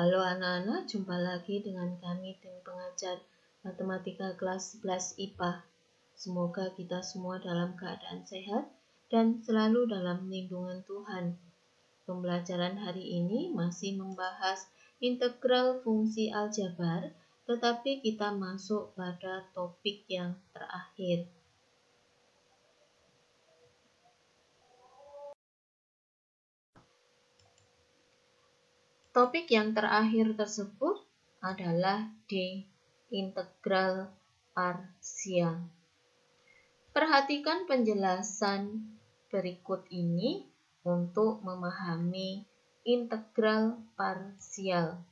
Halo anak-anak, jumpa lagi dengan kami tim pengajar Matematika kelas 11 IPA. Semoga kita semua dalam keadaan sehat dan selalu dalam lindungan Tuhan. Pembelajaran hari ini masih membahas integral fungsi aljabar, tetapi kita masuk pada topik yang terakhir. Topik yang terakhir tersebut adalah D. Integral parsial. Perhatikan penjelasan berikut ini untuk memahami integral parsial.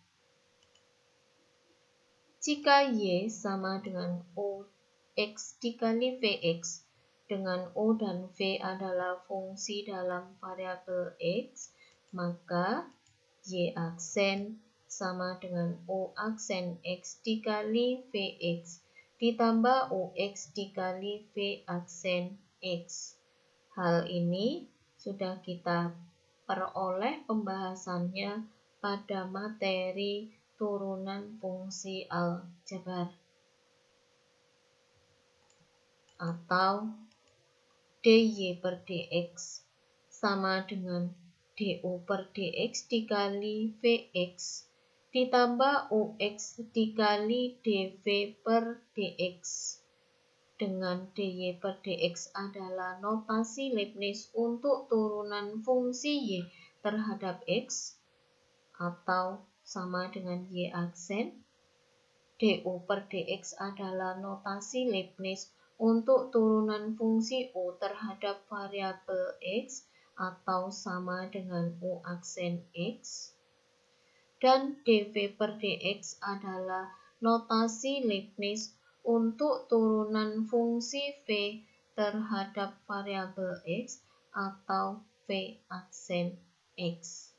Jika Y sama dengan OX dikali VX, dengan O dan V adalah fungsi dalam variabel X, maka Y aksen sama dengan O aksen X dikali VX ditambah OX dikali V aksen X. Hal ini sudah kita peroleh pembahasannya pada materi turunan fungsi aljabar atau dy per dx sama dengan du per dx dikali vx ditambah ux dikali dv per dx, dengan dy per dx adalah notasi Leibniz untuk turunan fungsi y terhadap x atau sama dengan y aksen. Du per dx adalah notasi Leibniz untuk turunan fungsi u terhadap variabel x atau sama dengan u aksen x. Dan dv per dx adalah notasi Leibniz untuk turunan fungsi v terhadap variabel x atau v aksen x.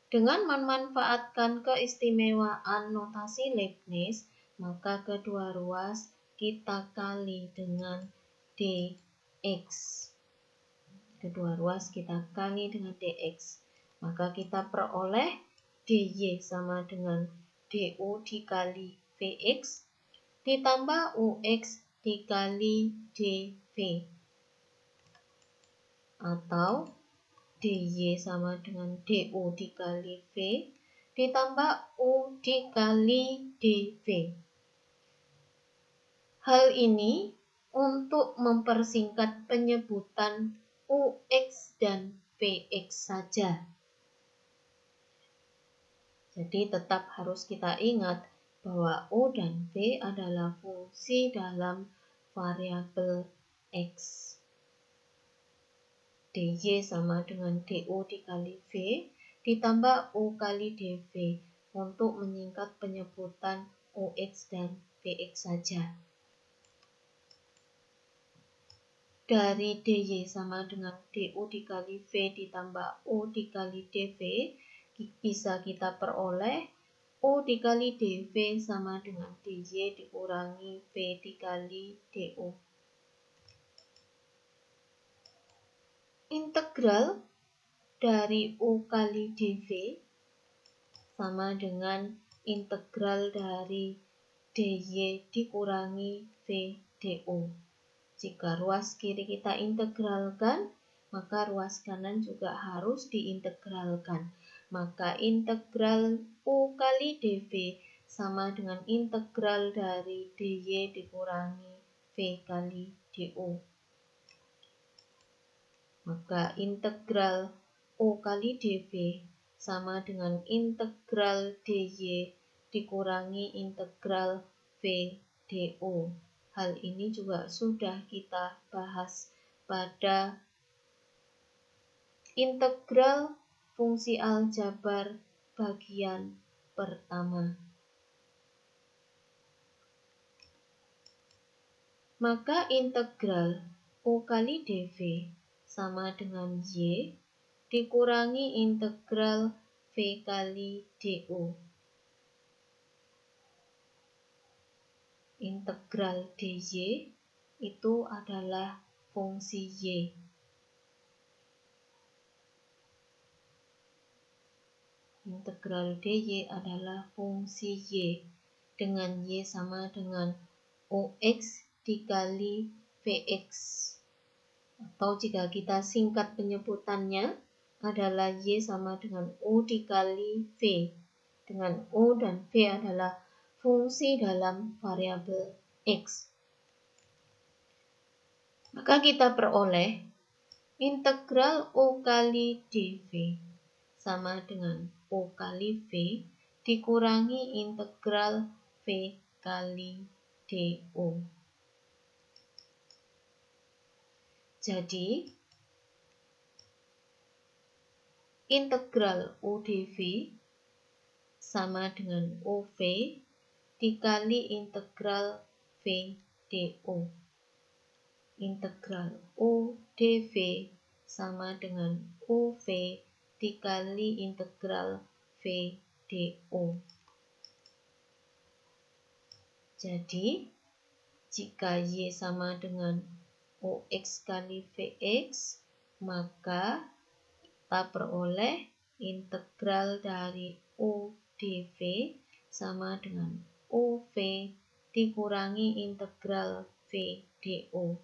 Dengan memanfaatkan keistimewaan notasi Leibniz, maka kedua ruas kita kali dengan dx. Kedua ruas kita kali dengan dx. Maka kita peroleh dy sama dengan du dikali vx ditambah ux dikali dv. Atau dy sama dengan du dikali v ditambah u dikali dv. Hal ini untuk mempersingkat penyebutan ux dan vx saja. Jadi tetap harus kita ingat bahwa u dan v adalah fungsi dalam variabel x. dy sama dengan du dikali v ditambah u kali dv untuk menyingkat penyebutan ux dan vx saja. Dari dy sama dengan du dikali v ditambah u dikali dv bisa kita peroleh u dikali dv sama dengan dy dikurangi v dikali du. Integral dari u kali dv sama dengan integral dari dy dikurangi v du. Jika ruas kiri kita integralkan, maka ruas kanan juga harus diintegralkan. Maka integral u kali dv sama dengan integral dari dy dikurangi v kali du. Maka integral u kali dv sama dengan integral dy dikurangi integral v du. Hal ini juga sudah kita bahas pada integral fungsi aljabar bagian pertama. Maka integral u kali dv sama dengan y dikurangi integral v kali du. Integral dy itu adalah fungsi y. integral dy adalah fungsi y dengan y sama dengan OX dikali Vx. Atau jika kita singkat penyebutannya adalah y sama dengan U dikali V. Dengan U dan V adalah fungsi dalam variabel X. Maka kita peroleh integral O kali dV sama dengan O kali V dikurangi integral V kali dO. Jadi, integral OdV sama dengan OV dikali integral VdO. Integral OdV sama dengan OV dikali integral VdO. Jadi, jika Y sama dengan OX kali Vx, maka kita peroleh integral dari OdV sama dengan OV dikurangi integral VdO.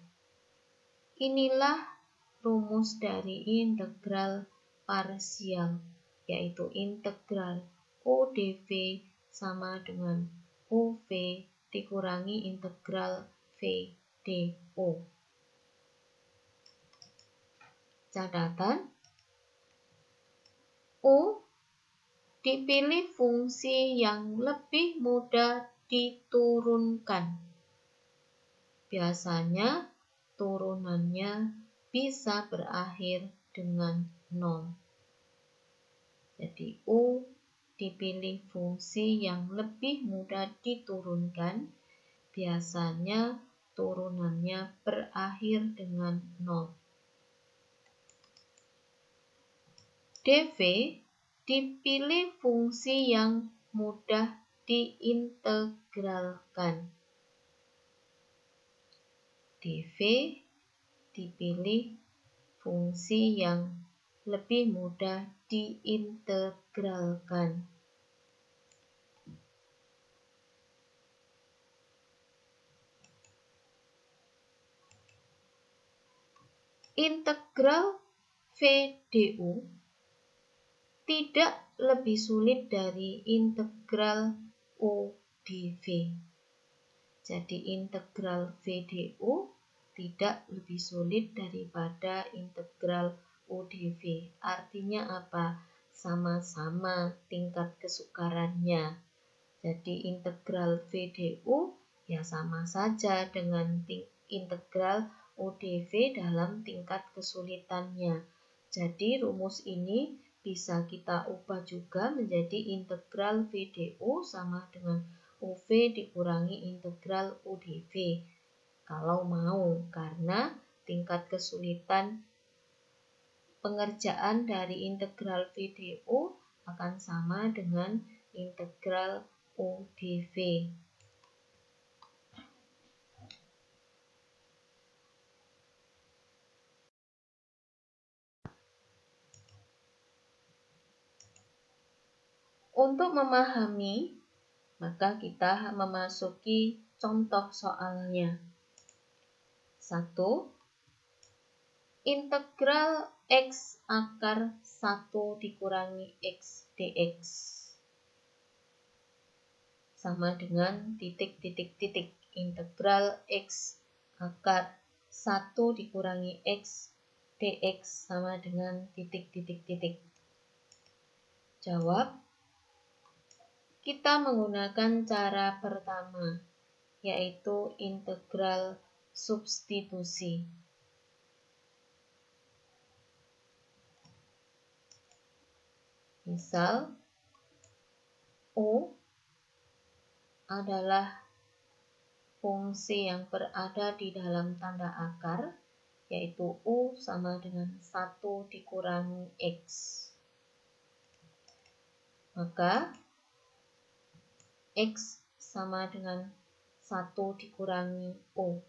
Inilah rumus dari integral parsial, yaitu integral OdV sama dengan OV dikurangi integral VdO. Catatan, O dipilih fungsi yang lebih mudah diturunkan. Biasanya turunannya bisa berakhir dengan 0. Jadi U dipilih fungsi yang lebih mudah diturunkan. Biasanya turunannya berakhir dengan 0. dV dipilih fungsi yang mudah diintegralkan. dV dipilih fungsi yang lebih mudah diintegralkan. Integral VdU tidak lebih sulit dari integral OdV. Jadi integral VdU tidak lebih sulit daripada integral OdV. Artinya apa? Sama-sama tingkat kesukarannya. Jadi integral VdU ya sama saja dengan integral OdV dalam tingkat kesulitannya. Jadi rumus ini bisa kita ubah juga menjadi integral VdU sama dengan OV dikurangi integral OdV. Kalau mau, karena tingkat kesulitan pengerjaan dari integral VdU akan sama dengan integral OdV. Untuk memahami, maka kita memasuki contoh soalnya. 1. Integral X akar 1 dikurangi X dx sama dengan titik-titik-titik. Integral X akar 1 dikurangi X dx sama dengan titik-titik-titik. Jawab. Kita menggunakan cara pertama, yaitu integral substitusi. Misal, O adalah fungsi yang berada di dalam tanda akar, yaitu U sama dengan 1 dikurangi X. Maka, X sama dengan 1 dikurangi U.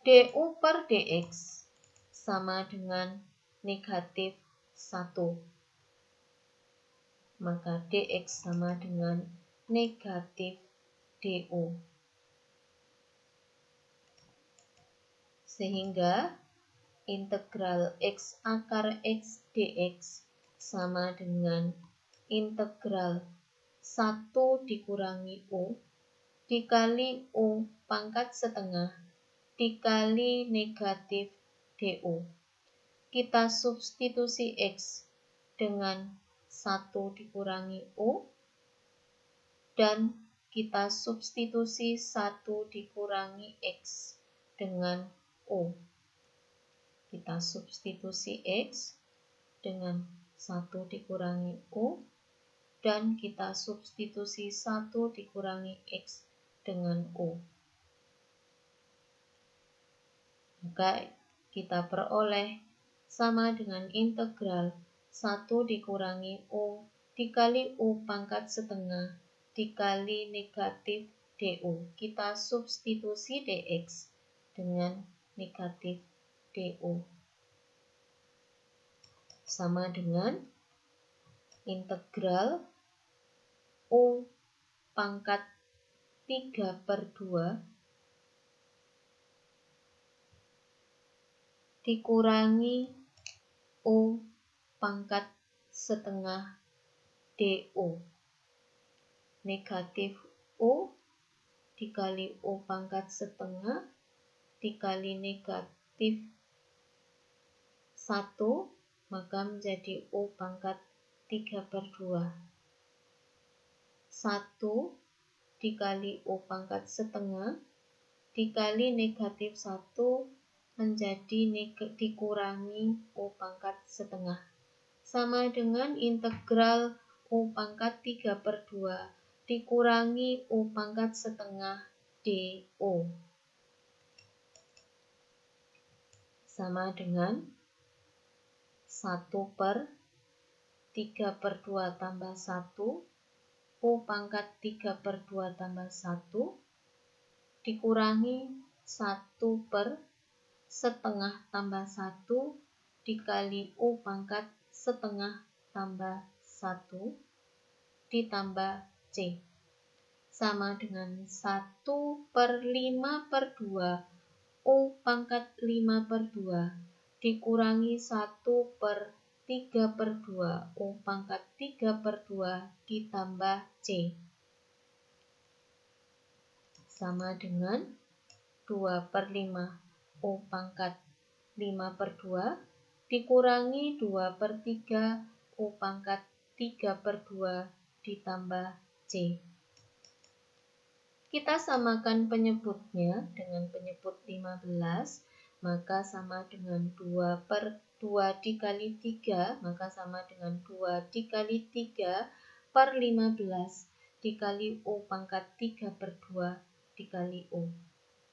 Du per dx sama dengan negatif 1. Maka dx sama dengan negatif du. Sehingga integral x akar x dx sama dengan integral 1 dikurangi u dikali u pangkat setengah dikali negatif du. Kita substitusi x dengan 1 dikurangi u dan kita substitusi 1 dikurangi x dengan u. Kita substitusi x dengan 1 dikurangi u dan kita substitusi 1 dikurangi x dengan u. Maka kita peroleh sama dengan integral 1 dikurangi u dikali u pangkat setengah dikali negatif du. Kita substitusi dx dengan negatif du. Sama dengan integral u pangkat 3/2 dikurangi u pangkat setengah du. Negatif u dikali u pangkat setengah dikali negatif 1 maka menjadi u pangkat 3/2. 1 dikali u pangkat setengah dikali negatif 1 menjadi dikurangi u pangkat setengah. Sama dengan integral u pangkat 3/2 dikurangi u pangkat setengah du. Sama dengan 1/3/2 tambah 1 u pangkat 3/2 tambah 1 dikurangi 1/setengah tambah 1 dikali u pangkat setengah tambah 1 ditambah c. Sama dengan 1/5/2 u pangkat 5/2 dikurangi 1/3/2 u pangkat 3/2 ditambah c. Sama dengan 2/5 u pangkat 5/2 dikurangi 2/3 u pangkat 3/2 ditambah c. Kita samakan penyebutnya dengan penyebut 15, maka sama dengan 2/2 dikali 3, maka sama dengan 2 dikali 3/15 dikali u pangkat 3/2 dikali u.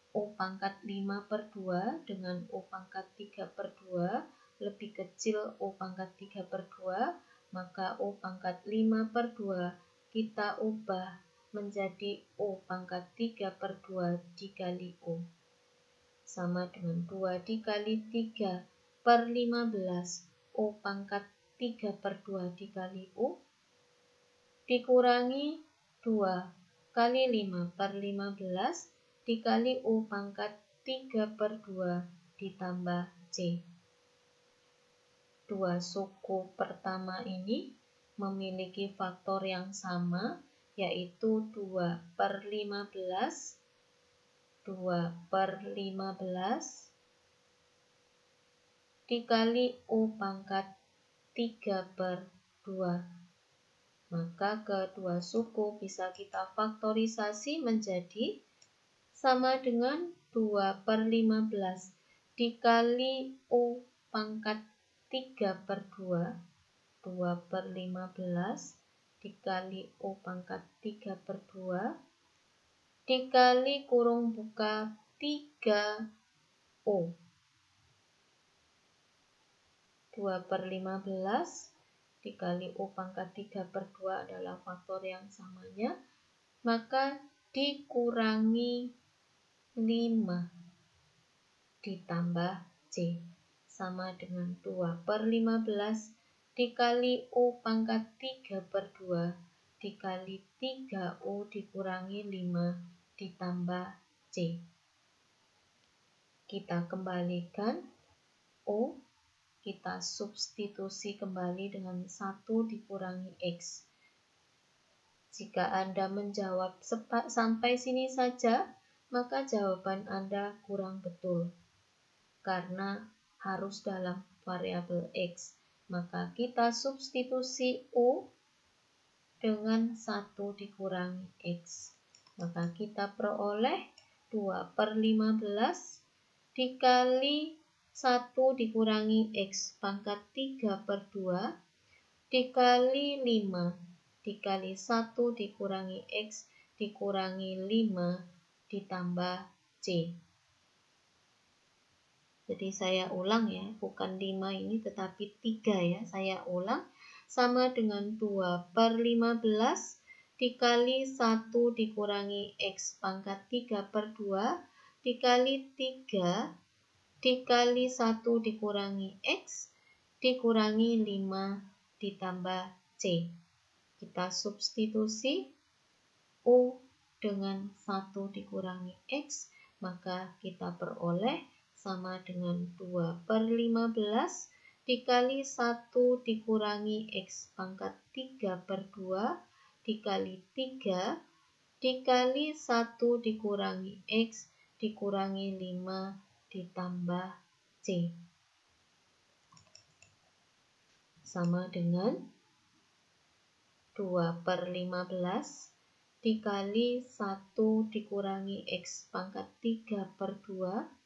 U pangkat 5/2 dengan u pangkat 3/2 lebih kecil u pangkat 3/2, maka u pangkat 5/2 kita ubah menjadi u pangkat 3/2 dikali u. Sama dengan 2 dikali 3/15 u pangkat 3/2 dikali u dikurangi 2 kali 5/15 dikali u pangkat 3/2 ditambah c. Dua suku pertama ini memiliki faktor yang sama, yaitu 2/15 dikali u pangkat 3/2. Maka kedua suku bisa kita faktorisasi menjadi sama dengan 2/15 dikali u pangkat 3/2. 2/15 dikali u pangkat 3/2 dikali kurung buka 3u. 2/15 dikali u pangkat 3/2 adalah faktor yang samanya, maka dikurangi 5 ditambah c sama dengan 2/15 dikali U pangkat 3 per 2 dikali 3U dikurangi 5 ditambah C. Kita kembalikan U, kita substitusi kembali dengan 1 dikurangi X. Jika Anda menjawab sampai sini saja, maka jawaban Anda kurang betul. Karena harus dalam variabel X. Maka kita substitusi U dengan 1 dikurangi X. Maka kita peroleh 2/15 dikali 1 dikurangi X pangkat 3 per 2 dikali 5 dikali 1 dikurangi X dikurangi 5 ditambah C. Jadi saya ulang ya, bukan 5 ini tetapi 3 ya. Saya ulang, sama dengan 2/15 dikali 1 dikurangi X pangkat 3 per 2 dikali 3 dikali 1 dikurangi X dikurangi 5 ditambah C. Kita substitusi U dengan 1 dikurangi X, maka kita peroleh sama dengan 2/15 dikali 1 dikurangi X pangkat 3 per 2 dikali 3 dikali 1 dikurangi X dikurangi 5 ditambah C. Sama dengan 2/15 dikali 1 dikurangi X pangkat 3 per 2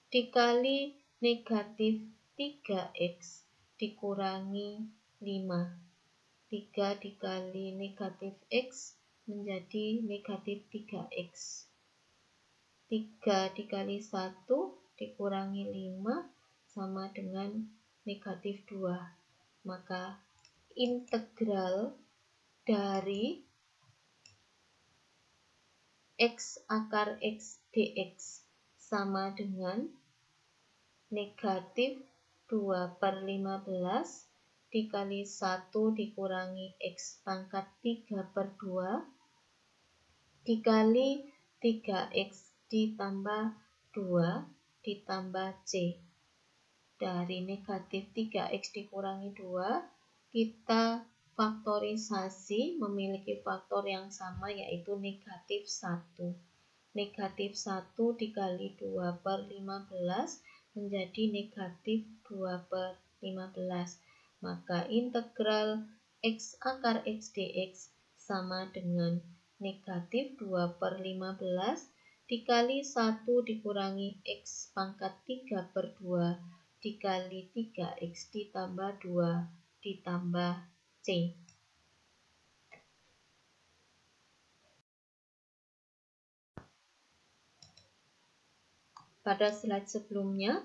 dikali negatif 3X dikurangi 5. 3 dikali negatif X menjadi negatif 3X. 3 dikali 1 dikurangi 5 sama dengan negatif 2. Maka integral dari X akar X dx sama dengan negatif 2/15 dikali 1 dikurangi X pangkat 3 per 2 dikali 3X ditambah 2 ditambah C. Dari negatif 3X dikurangi 2, kita faktorisasi memiliki faktor yang sama yaitu negatif 1. Negatif 1 dikali 2/15 menjadi negatif 2/15. Maka integral X akar X dx sama dengan negatif 2/15 dikali 1 dikurangi X pangkat 3 per 2 dikali 3X ditambah 2 ditambah C. Pada slide sebelumnya,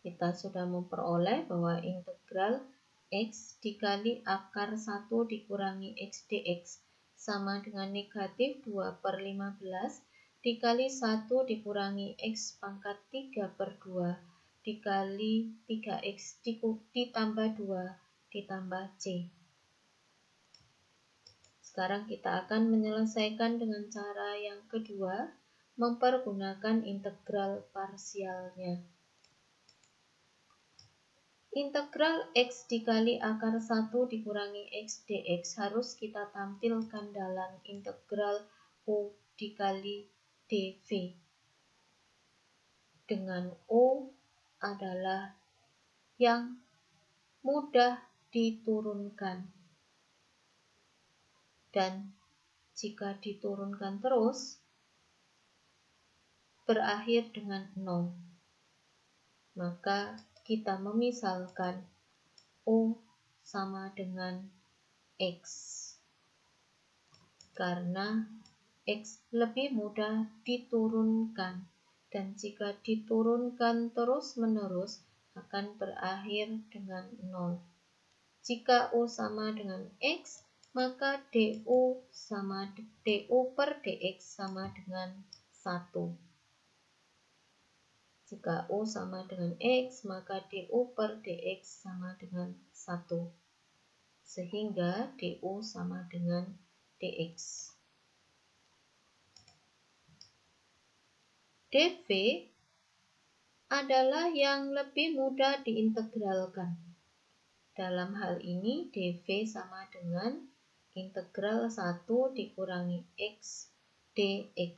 kita sudah memperoleh bahwa integral X dikali akar 1 dikurangi X dx sama dengan negatif 2/15 dikali 1 dikurangi X pangkat 3 per 2 dikali 3X ditambah 2 ditambah C. Sekarang kita akan menyelesaikan dengan cara yang kedua, mempergunakan integral parsialnya. Integral X dikali akar 1 dikurangi X dx harus kita tampilkan dalam integral U dikali dV. Dengan U adalah yang mudah diturunkan. Dan jika diturunkan terus, berakhir dengan 0. Maka kita memisalkan U sama dengan X. Karena X lebih mudah diturunkan. Dan jika diturunkan terus-menerus, akan berakhir dengan 0. Jika U sama dengan X, maka DU per DX sama dengan 1. Jika U sama dengan X, maka DU per DX sama dengan 1. Sehingga DU sama dengan DX. dV adalah yang lebih mudah diintegralkan. Dalam hal ini, dV sama dengan integral 1 dikurangi X dx.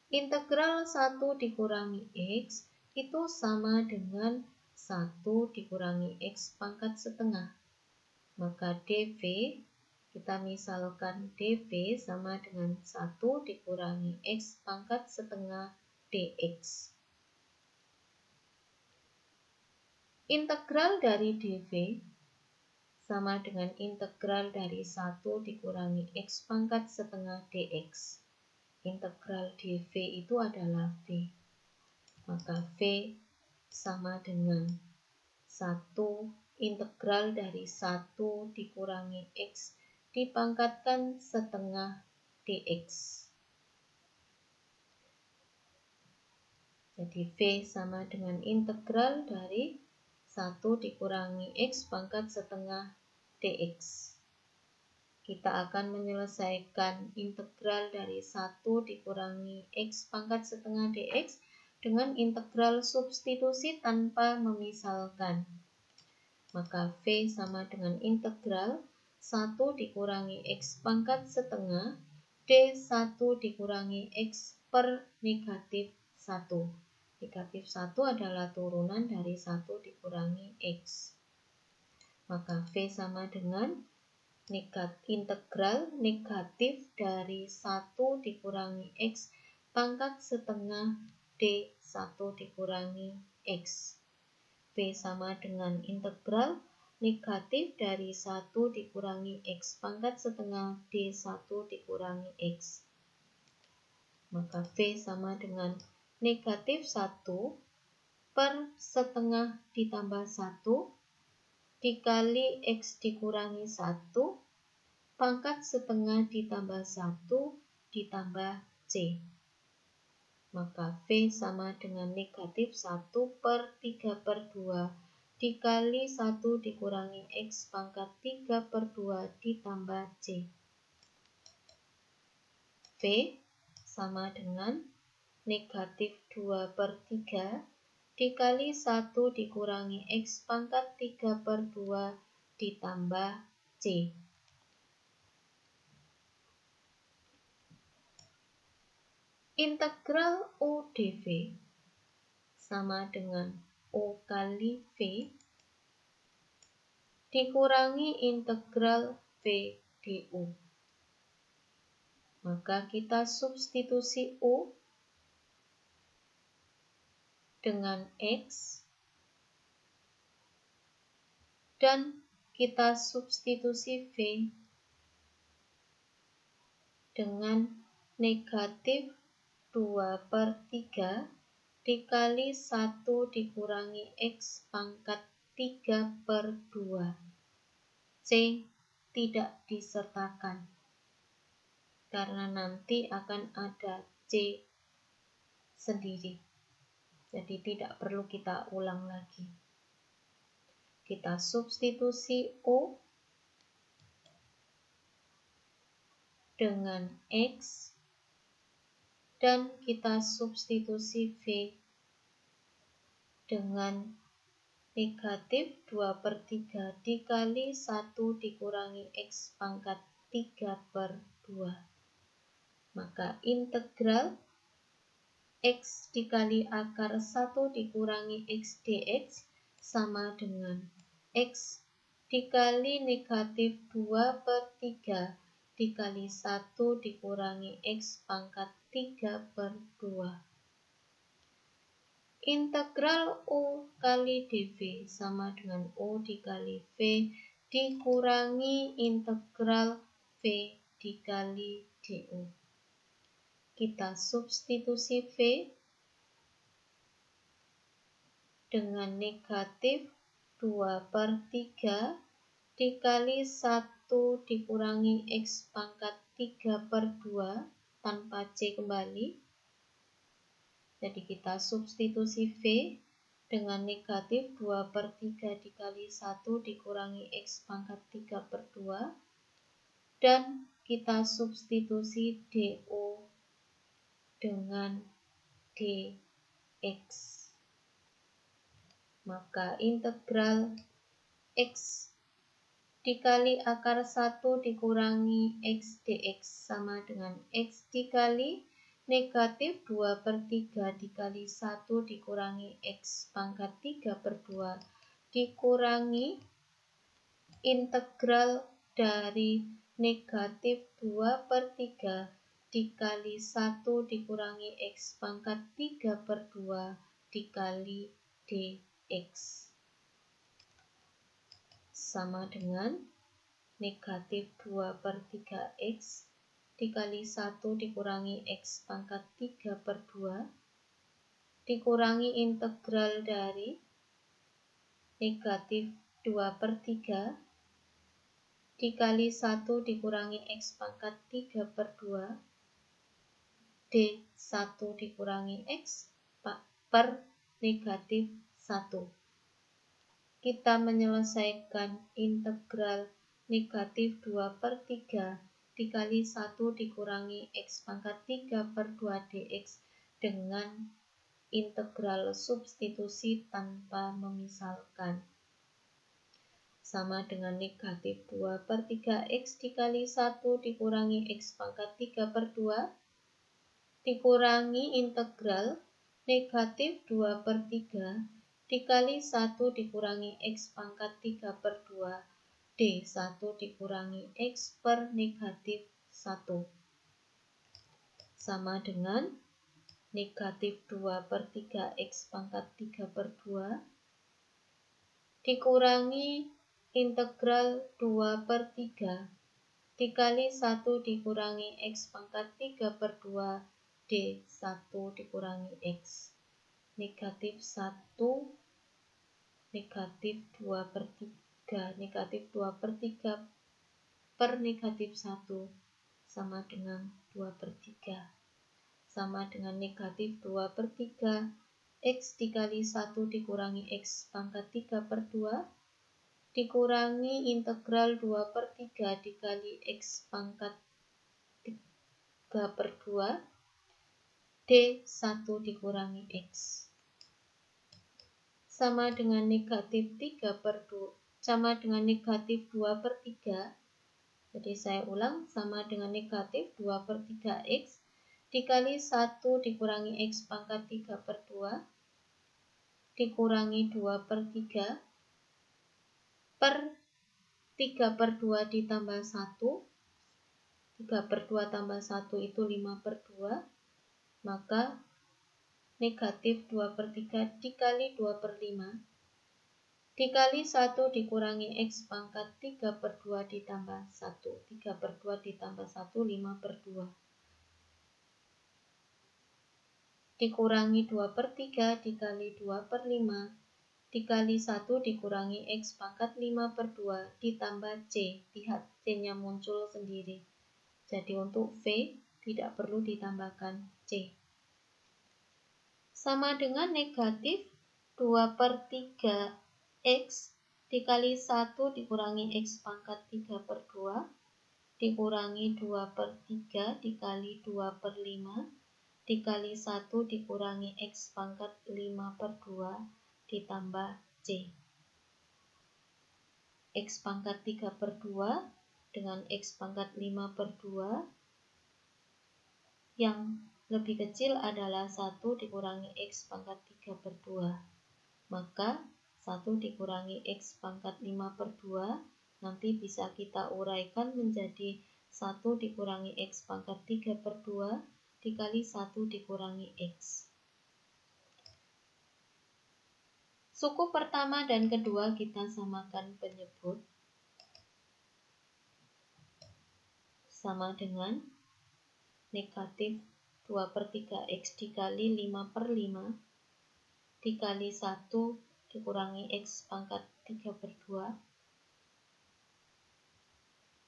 Integral 1 dikurangi X itu sama dengan 1 dikurangi X pangkat setengah. Maka dV, kita misalkan dV sama dengan 1 dikurangi X pangkat setengah dx. Integral dari dV sama dengan integral dari 1 dikurangi X pangkat setengah dx. Integral dV itu adalah V. Maka V sama dengan 1 integral dari 1 dikurangi X dipangkatkan setengah dx. Jadi V sama dengan integral dari 1 dikurangi X pangkat setengah dx. Kita akan menyelesaikan integral dari 1 dikurangi X pangkat setengah dx dengan integral substitusi tanpa memisalkan. Maka V sama dengan integral 1 dikurangi X pangkat setengah D1 dikurangi X per negatif 1. Negatif 1 adalah turunan dari 1 dikurangi X. Maka V sama dengan integral negatif dari 1 dikurangi X pangkat setengah D1 dikurangi X. V sama dengan integral negatif dari 1 dikurangi X pangkat setengah D1 dikurangi X. Maka V sama dengan negatif 1 per setengah ditambah 1 dikali X dikurangi 1 pangkat setengah ditambah 1 ditambah C. Maka V sama dengan negatif 1 per 3 per 2 dikali 1 dikurangi X pangkat 3 per 2 ditambah C. V sama dengan negatif 2 per 3 dikali 1 dikurangi X pangkat 3 per 2 ditambah C. Integral U dV sama dengan U kali V dikurangi integral V du. Maka kita substitusi U dengan X dan kita substitusi V dengan negatif 2 per 3 dikali 1 dikurangi X pangkat 3 per 2. C tidak disertakan karena nanti akan ada C sendiri. Jadi tidak perlu kita ulang lagi. Kita substitusi U dengan X dan kita substitusi V dengan negatif 2 per 3 dikali 1 dikurangi X pangkat 3 per 2. Maka integral X dikali akar 1 dikurangi X dx sama dengan X dikali negatif 2 per 3 dikali 1 dikurangi X pangkat 3 per 2. Integral U kali dV sama dengan U dikali V dikurangi integral V dikali du. Kita substitusi V dengan negatif 2 per 3 dikali 1 dikurangi X pangkat 3 per 2 tanpa C kembali Jadi kita substitusi V dengan negatif 2/3 dikali 1 dikurangi X pangkat 3/2. Dan kita substitusi DO dengan DX. Maka integral X dikali akar 1 dikurangi X dx sama dengan X dikali negatif 2/3 dikali 1 dikurangi X pangkat 3/2 dikurangi integral dari negatif 2/3 dikali 1 dikurangi X pangkat 3/2 dikali dx sama dengan negatif 2/3 X dikali 1 dikurangi X pangkat 3/2 dikurangi integral dari negatif 2/3 dikali 1 dikurangi X pangkat 3/2 D1 dikurangi X per negatif 1. Kita menyelesaikan integral negatif 2/3 dikali 1 dikurangi X pangkat 3/2 dx dengan integral substitusi tanpa memisalkan. Sama dengan negatif 2/3 X dikali 1 dikurangi X pangkat 3/2 dikurangi integral negatif 2/3 dikali 1 dikurangi X pangkat 3/2 D1 dikurangi X per negatif 1 sama dengan negatif 2/3 X pangkat 3/2 dikurangi integral 2/3 dikali 1 dikurangi X pangkat 3/2 D1 dikurangi X negatif 1 negatif 2/3 negatif 2/3 per negatif 1 sama dengan 2/3 sama dengan negatif 2/3 X dikali 1 dikurangi X pangkat 3/2 dikurangi integral 2/3 dikali X pangkat 3/2 D1 dikurangi X sama dengan negatif 3/2 sama dengan negatif 2/3. Jadi saya ulang, sama dengan negatif 2/3 X dikali 1 dikurangi X pangkat 3/2 dikurangi 2/3 per 3/2 ditambah 1. 3/2 tambah 1 itu 5/2. Maka negatif 2/3 dikali 2/5 dikali 1 dikurangi X pangkat 3/2 ditambah 1. 3/2 ditambah 1, 5/2. Dikurangi 2/3 dikali 2/5 dikali 1 dikurangi X pangkat 5/2 ditambah C. Lihat C-nya muncul sendiri. Jadi untuk V tidak perlu ditambahkan C. Sama dengan negatif 2/3 X dikali 1 dikurangi X pangkat 3/2 dikurangi 2/3 dikali 2/5 dikali 1 dikurangi X pangkat 5/2 ditambah C. X pangkat 3/2 dengan X pangkat 5/2 yang lebih kecil adalah 1 dikurangi X pangkat 3/2. Maka 1 dikurangi X pangkat 5/2 nanti bisa kita uraikan menjadi 1 dikurangi X pangkat 3/2 dikali 1 dikurangi X. Suku pertama dan kedua kita samakan penyebut. Sama dengan negatif 2/3 X dikali 5/5 dikali 1 dikurangi X pangkat 3/2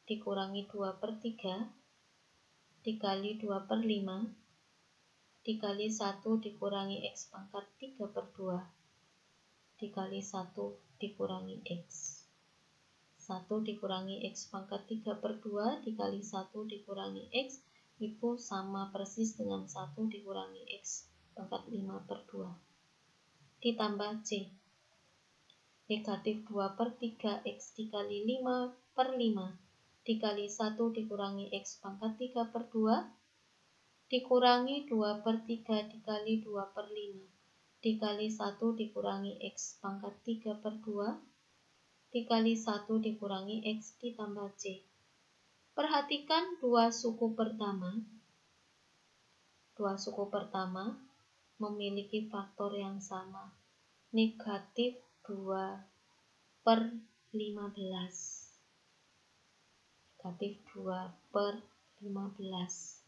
dikurangi 2/3 dikali 2/5 dikali 1 dikurangi X pangkat 3 per 2 dikali 1 dikurangi X. 1 dikurangi X pangkat 3 per 2 dikali 1 dikurangi X itu sama persis dengan 1 dikurangi X pangkat 5 per 2 ditambah C. Negatif 2 per 3 X dikali 5 per 5 dikali 1 dikurangi X pangkat 3 per 2 dikurangi 2 per 3 dikali 2 per 5 dikali 1 dikurangi X pangkat 3 per 2 dikali 1 dikurangi X ditambah C. Perhatikan dua suku pertama memiliki faktor yang sama, negatif 2 per 15. Negatif 2 per 15.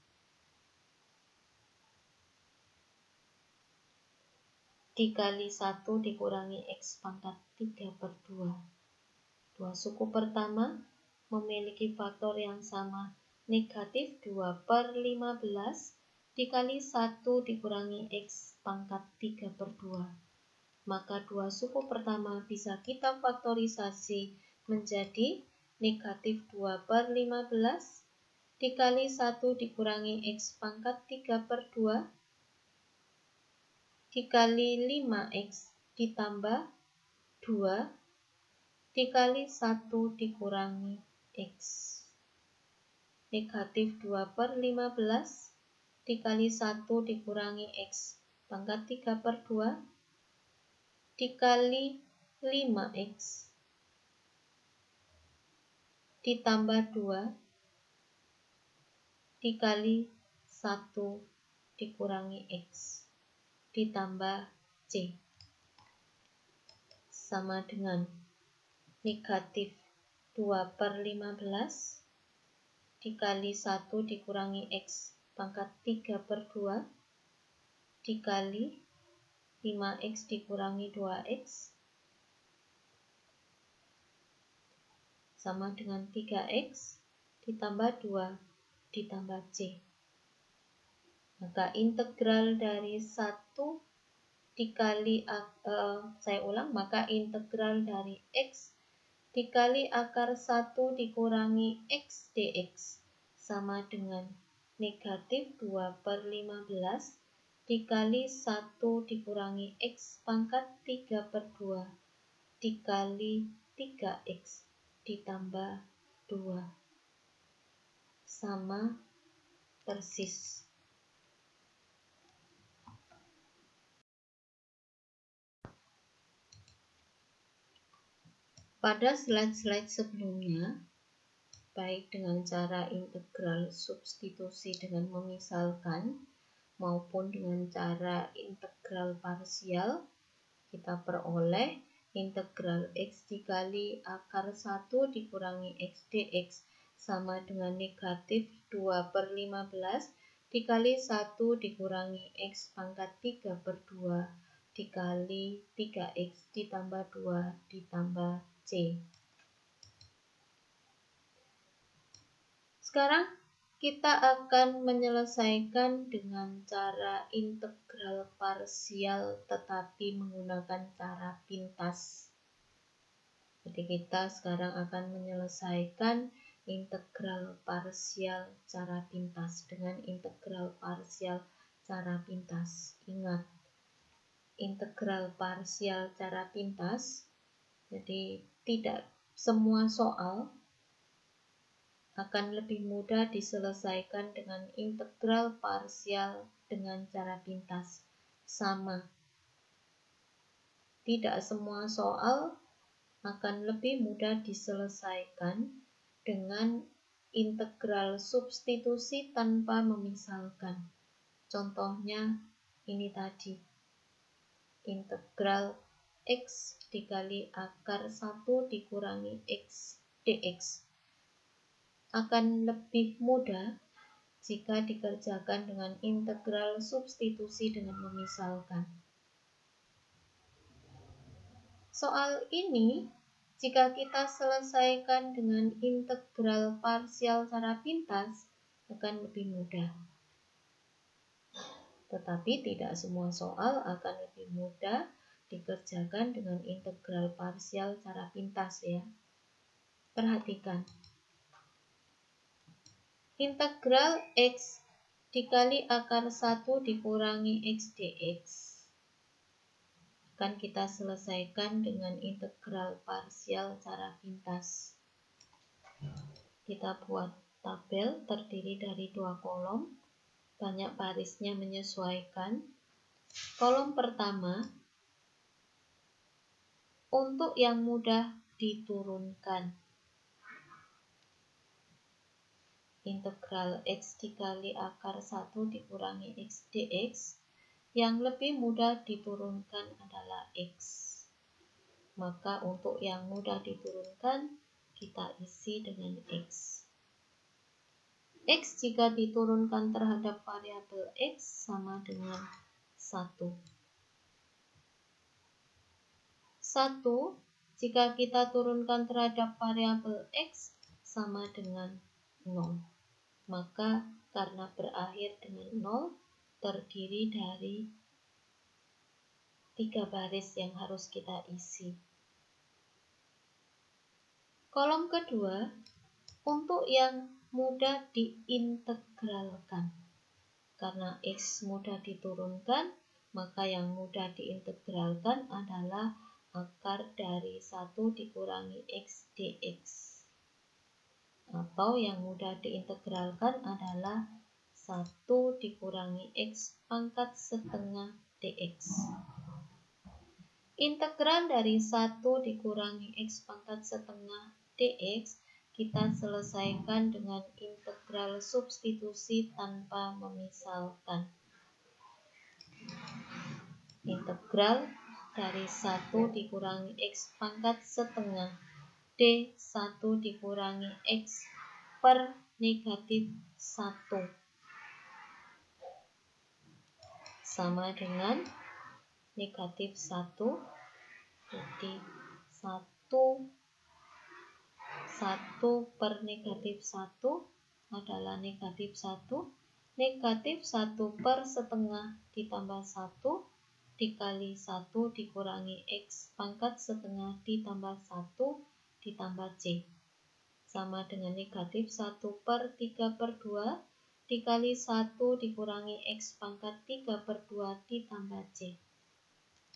Dikali 1 dikurangi X pangkat 3 per 2. Dua suku pertama memiliki faktor yang sama, negatif 2 per 15 dikali 1 dikurangi X pangkat 3 per 2. Maka dua suku pertama bisa kita faktorisasi menjadi negatif 2 per 15 dikali 1 dikurangi X pangkat 3 per 2 dikali 5X ditambah 2 dikali 1 dikurangi X. Negatif 2 per 15 dikali 1 dikurangi X pangkat 3 per 2 dikali 5X ditambah 2 dikali 1 dikurangi X ditambah C sama dengan negatif 2 per 15 dikali 1 dikurangi X pangkat 3 per 2 dikali 5X dikurangi 2X sama dengan 3X ditambah 2 ditambah C. Maka integral dari 1 dikali maka integral dari X dikali akar 1 dikurangi X dx sama dengan negatif 2 per 15 dikali 1 dikurangi X pangkat 3 per 2 dikali 3X ditambah 2 sama persis. Pada slide-slide sebelumnya, baik dengan cara integral substitusi dengan memisalkan maupun dengan cara integral parsial, kita peroleh integral X dikali akar 1 dikurangi X dx sama dengan negatif 2 per 15 dikali 1 dikurangi X pangkat 3 per 2 dikali 3X ditambah 2 ditambah C. Sekarang kita akan menyelesaikan dengan cara integral parsial tetapi menggunakan cara pintas. Jadi kita sekarang akan menyelesaikan integral parsial cara pintas dengan integral parsial cara pintas. Ingat, integral parsial cara pintas, jadi tidak semua soal akan lebih mudah diselesaikan dengan integral parsial dengan cara pintas. Sama. Tidak semua soal akan lebih mudah diselesaikan dengan integral substitusi tanpa memisalkan. Contohnya ini tadi. Integral X dikali akar 1 dikurangi X dx akan lebih mudah jika dikerjakan dengan integral substitusi dengan memisalkan. Soal ini, jika kita selesaikan dengan integral parsial cara pintas, akan lebih mudah. Tetapi tidak semua soal akan lebih mudah dikerjakan dengan integral parsial cara pintas ya. Perhatikan. Integral X dikali akar 1 dikurangi X dx akan kita selesaikan dengan integral parsial cara pintas. Kita buat tabel terdiri dari 2 kolom, banyak barisnya menyesuaikan. Kolom pertama, untuk yang mudah diturunkan. Integral X dikali akar 1 dikurangi X dx, yang lebih mudah diturunkan adalah X. Maka untuk yang mudah diturunkan, kita isi dengan X. X jika diturunkan terhadap variabel X sama dengan 1. 1 jika kita turunkan terhadap variabel X sama dengan 0. Maka karena berakhir dengan 0, terdiri dari 3 baris yang harus kita isi. Kolom kedua, untuk yang mudah diintegralkan. Karena X mudah diturunkan, maka yang mudah diintegralkan adalah akar dari 1 dikurangi X dx. Atau yang mudah diintegralkan adalah 1 dikurangi X pangkat setengah dx. Integral dari 1 dikurangi X pangkat setengah dx kita selesaikan dengan integral substitusi tanpa memisalkan. Integral dari 1 dikurangi X pangkat setengah D1 dikurangi X per negatif 1 sama dengan negatif 1. Jadi 1 per negatif 1 adalah negatif 1. Negatif 1 per setengah ditambah 1 dikali 1 dikurangi X pangkat setengah ditambah 1 ditambah C. Sama dengan negatif 1 per 3 per 2 dikali 1 dikurangi X pangkat 3 per 2 ditambah C.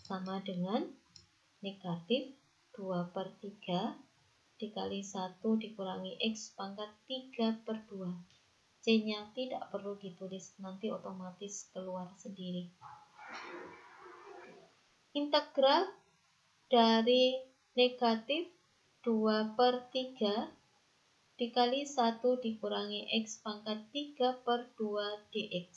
Sama dengan negatif 2 per 3 dikali 1 dikurangi X pangkat 3 per 2. C-nya tidak perlu ditulis, nanti otomatis keluar sendiri. Integral dari negatif 2 per 3 dikali 1 dikurangi X pangkat 3 per 2 dx.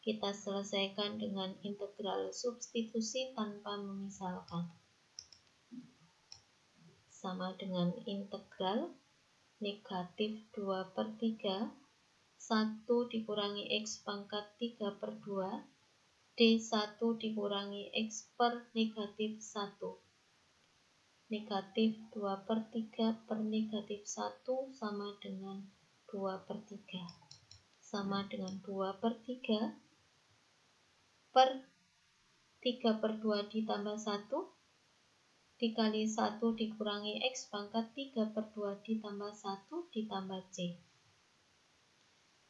Kita selesaikan dengan integral substitusi tanpa memisalkan. Sama dengan integral negatif 2 per 3, 1 dikurangi X pangkat 3 per 2, D1 dikurangi X per negatif 1. Negatif 2 per 3 per negatif 1 sama dengan 2 per 3. Sama dengan 2 per 3 per 3 per 2 ditambah 1 dikali 1 dikurangi X pangkat 3 per 2 ditambah 1 ditambah C.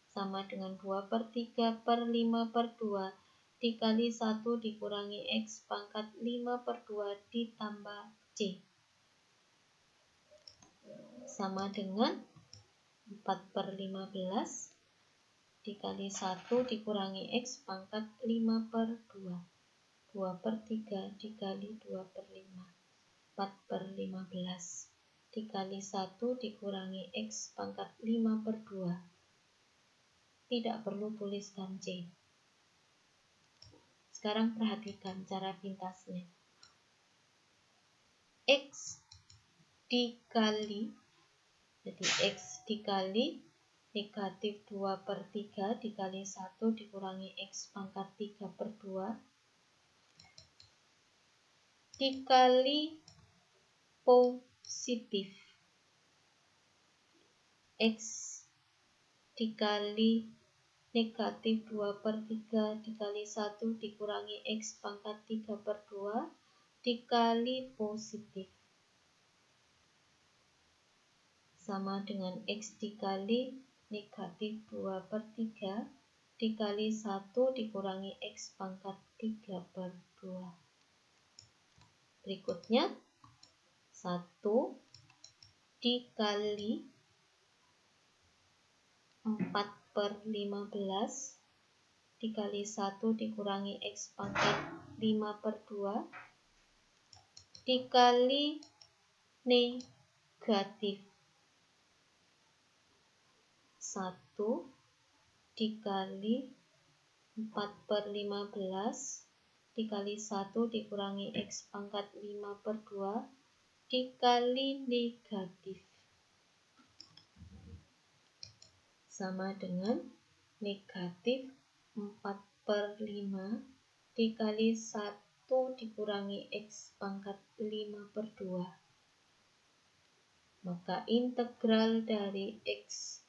Sama dengan 2 per 3 per 5 per 2 dikali 1 dikurangi X pangkat 5 per 2 ditambah C. Sama dengan 4 per 15 dikali 1 dikurangi X pangkat 5 per 2. 2 per 3 dikali 2 per 5. 4 per 15 dikali 1 dikurangi X pangkat 5 per 2. Tidak perlu tuliskan C. Sekarang perhatikan cara pintasnya. X dikali, jadi X dikali negatif 2 per 3 dikali 1 dikurangi X pangkat 3 per 2 dikali positif X dikali negatif 2/3 dikali 1 dikurangi X pangkat 3/2 dikali positif. Sama dengan X dikali negatif 2/3 dikali 1 dikurangi X pangkat 3/2. Berikutnya 1 dikali 4/15 dikali 1 dikurangi X pangkat 5/2 dikali negatif 1 dikali 4/15 dikali 1 dikurangi X pangkat 5/2 dikali negatif. Sama dengan negatif 4/5 dikali 1 dikurangi X pangkat 5/2. Maka integral dari X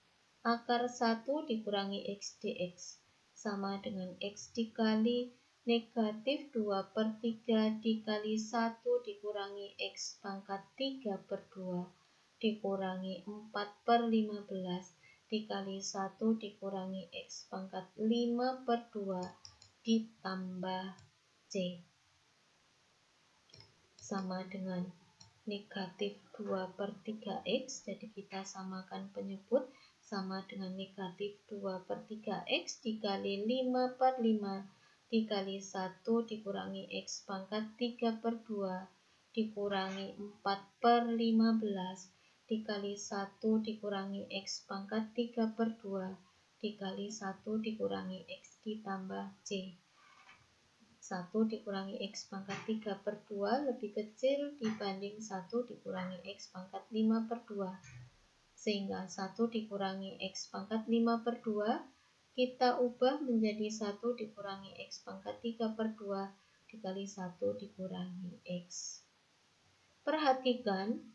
akar 1 dikurangi X dx sama dengan X dikali negatif 2/3 dikali 1 dikurangi X pangkat 3/2 dikurangi 4/15 dikali 1 dikurangi X pangkat 5/2 ditambah C. Sama dengan negatif 2/3X, jadi kita samakan penyebut sama dengan negatif 2/3X dikali 5/5 dikali 1 dikurangi X pangkat 3/2 dikurangi 4/15 dikali 1 dikurangi X pangkat 3/2 dikali 1 dikurangi X ditambah C. 1 dikurangi X pangkat 3/2 lebih kecil dibanding 1 dikurangi X pangkat 5/2. Sehingga 1 dikurangi X pangkat 5/2 kita ubah menjadi 1 dikurangi X pangkat 3/2 dikali 1 dikurangi X. Perhatikan,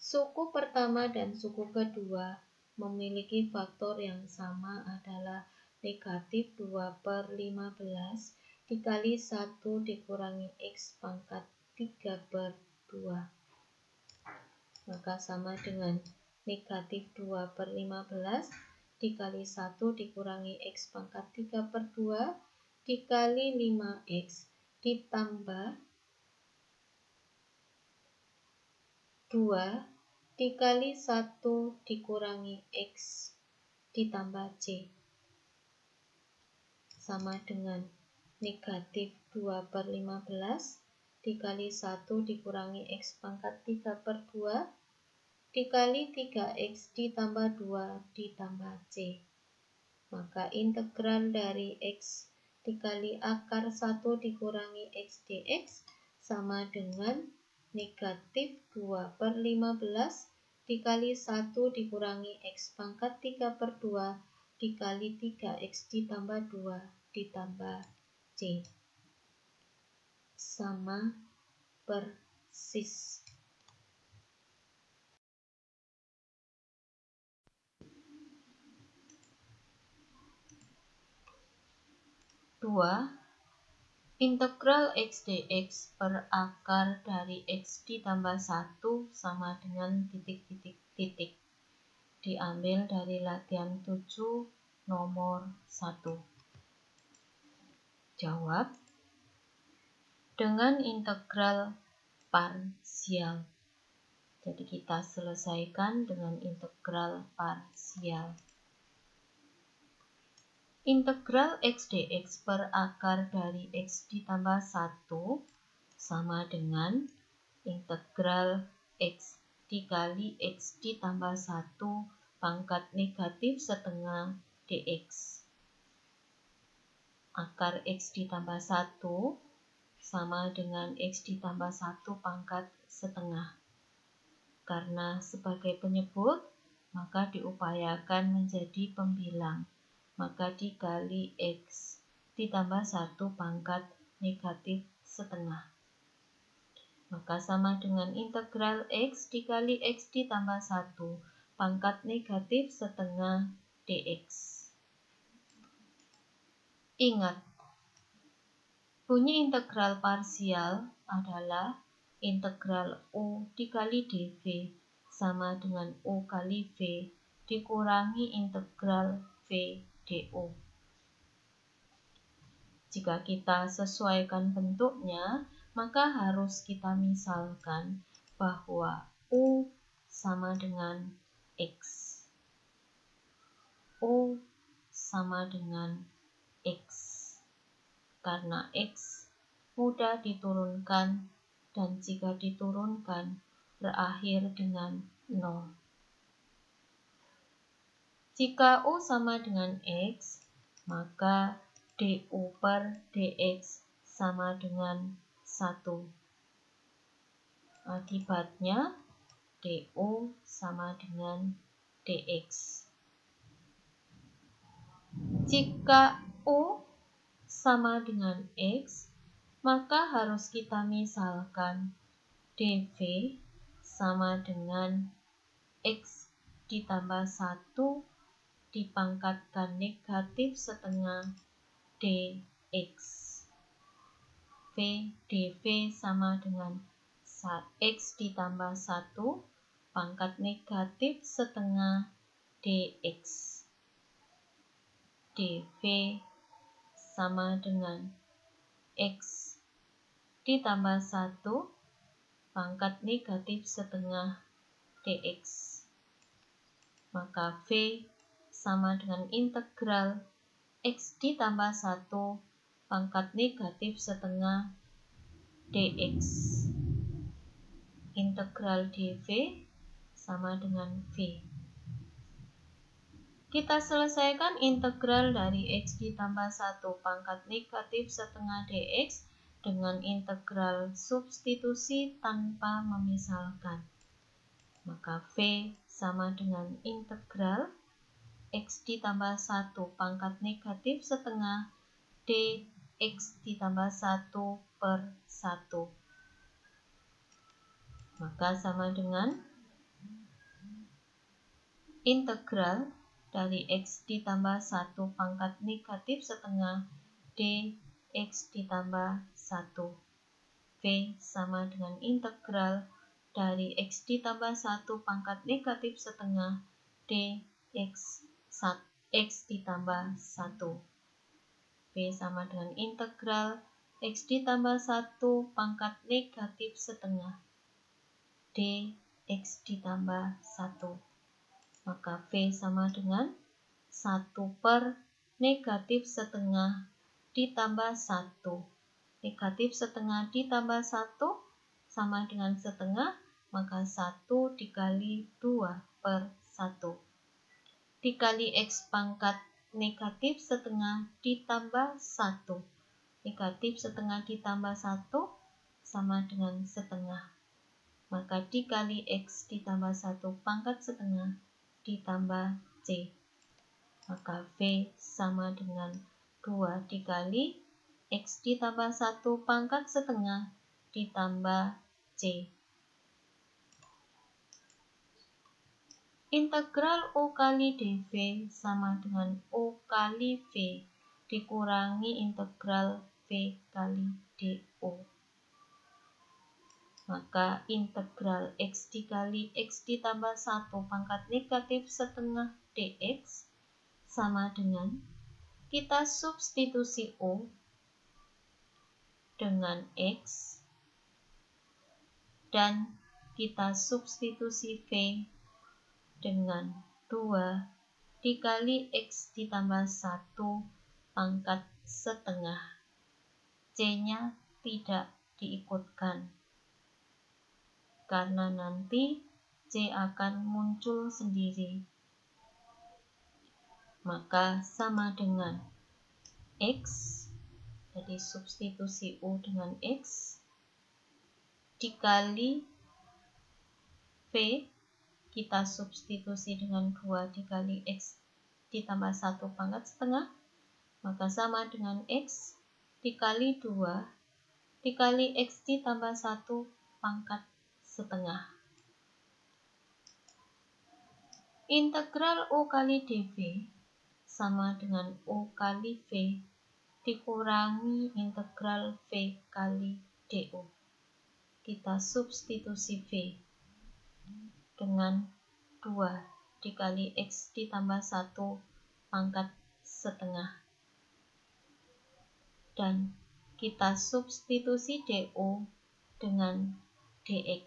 suku pertama dan suku kedua memiliki faktor yang sama adalah negatif 2/15 dikali 1 dikurangi X pangkat 3/2. Maka sama dengan negatif 2/15 dikali 1 dikurangi X pangkat 3/2 dikali 5X ditambah 2 dikali 1 dikurangi X ditambah C. Sama dengan negatif 2/15 dikali 1 dikurangi X pangkat 3/2 dikali 3X ditambah 2 ditambah C. Maka integral dari X dikali akar 1 dikurangi X dx sama dengan negatif 2/15 dikali 1 dikurangi X pangkat 3/2 dikali 3X ditambah 2 ditambah C. Sama persis. Integral X dx per akar dari X ditambah 1 sama dengan titik-titik-titik. Diambil dari latihan 7 nomor 1. Jawab dengan integral parsial. Jadi kita selesaikan dengan integral parsial. Integral X dx per akar dari X ditambah 1 sama dengan integral X dikali X ditambah 1 pangkat negatif setengah dx. Akar X ditambah 1 sama dengan X ditambah 1 pangkat setengah. Karena sebagai penyebut, maka diupayakan menjadi pembilang. Maka dikali X ditambah 1 pangkat negatif setengah. Maka sama dengan integral X dikali X ditambah 1 pangkat negatif setengah dx. Ingat, bunyi integral parsial adalah integral U dikali dV sama dengan U kali V dikurangi integral V du. Jika kita sesuaikan bentuknya, maka harus kita misalkan bahwa U sama dengan X. U sama dengan X. Karena X mudah diturunkan dan jika diturunkan berakhir dengan 0. Jika U sama dengan X, maka du per dx sama dengan 1. Akibatnya du sama dengan dx. Jika U sama dengan X, maka harus kita misalkan dV sama dengan X ditambah 1 dipangkatkan negatif setengah dx. V dV sama dengan X ditambah 1 pangkat negatif setengah dx. dV sama dengan X ditambah 1 pangkat negatif setengah dx. Maka V sama dengan integral X ditambah 1 pangkat negatif setengah dx. Integral dV sama dengan V. Kita selesaikan integral dari X ditambah 1 pangkat negatif setengah dx dengan integral substitusi tanpa memisalkan. Maka V sama dengan integral X ditambah 1 pangkat negatif setengah dx ditambah 1 per 1. Maka sama dengan integral dari X ditambah 1 pangkat negatif setengah dx ditambah 1. V sama dengan integral dari X ditambah 1 pangkat negatif setengah dx X ditambah 1. V sama dengan integral X ditambah 1 pangkat negatif setengah dx ditambah 1. Maka V sama dengan 1 per negatif setengah ditambah 1. Negatif setengah ditambah 1 sama dengan setengah, maka 1 dikali 2 per 1. Dikali X pangkat negatif setengah ditambah 1. Negatif setengah ditambah 1 sama dengan setengah. Maka dikali X ditambah 1 pangkat setengah ditambah C. Maka V sama dengan 2 dikali X ditambah 1 pangkat setengah ditambah C. Integral U kali dV sama dengan U kali V dikurangi integral V kali du. Maka integral X dikali X ditambah 1 pangkat negatif setengah dx sama dengan kita substitusi U dengan X dan kita substitusi V dengan 2 dikali X ditambah 1 pangkat setengah. C-nya tidak diikutkan, karena nanti C akan muncul sendiri. Maka sama dengan X, jadi substitusi U dengan X, dikali V, kita substitusi dengan 2 dikali X ditambah 1 pangkat setengah, maka sama dengan X dikali 2 dikali X ditambah 1 pangkat setengah. Integral U kali dV sama dengan U kali V dikurangi integral V kali DU. Kita substitusi V dengan 2 dikali X ditambah 1 pangkat setengah. Dan kita substitusi DU dengan dx.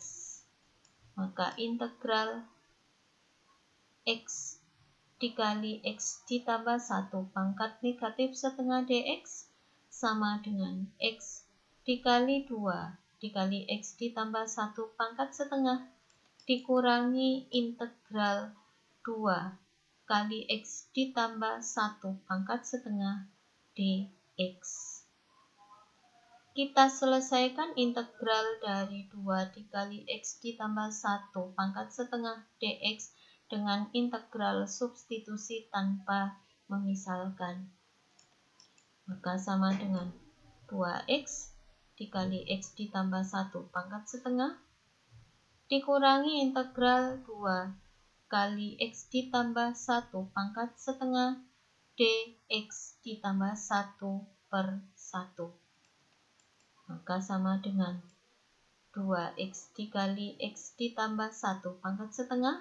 Maka integral X dikali X ditambah 1 pangkat negatif setengah dx sama dengan X dikali 2 dikali X ditambah 1 pangkat setengah dikurangi integral 2 kali X ditambah 1 pangkat setengah dx. Kita selesaikan integral dari 2 dikali X ditambah 1 pangkat setengah dx dengan integral substitusi tanpa memisalkan. Maka sama dengan 2x dikali X ditambah 1 pangkat setengah dikurangi integral 2 kali X ditambah 1 pangkat setengah dx ditambah 1 per 1. Maka sama dengan 2x dikali X ditambah 1 pangkat setengah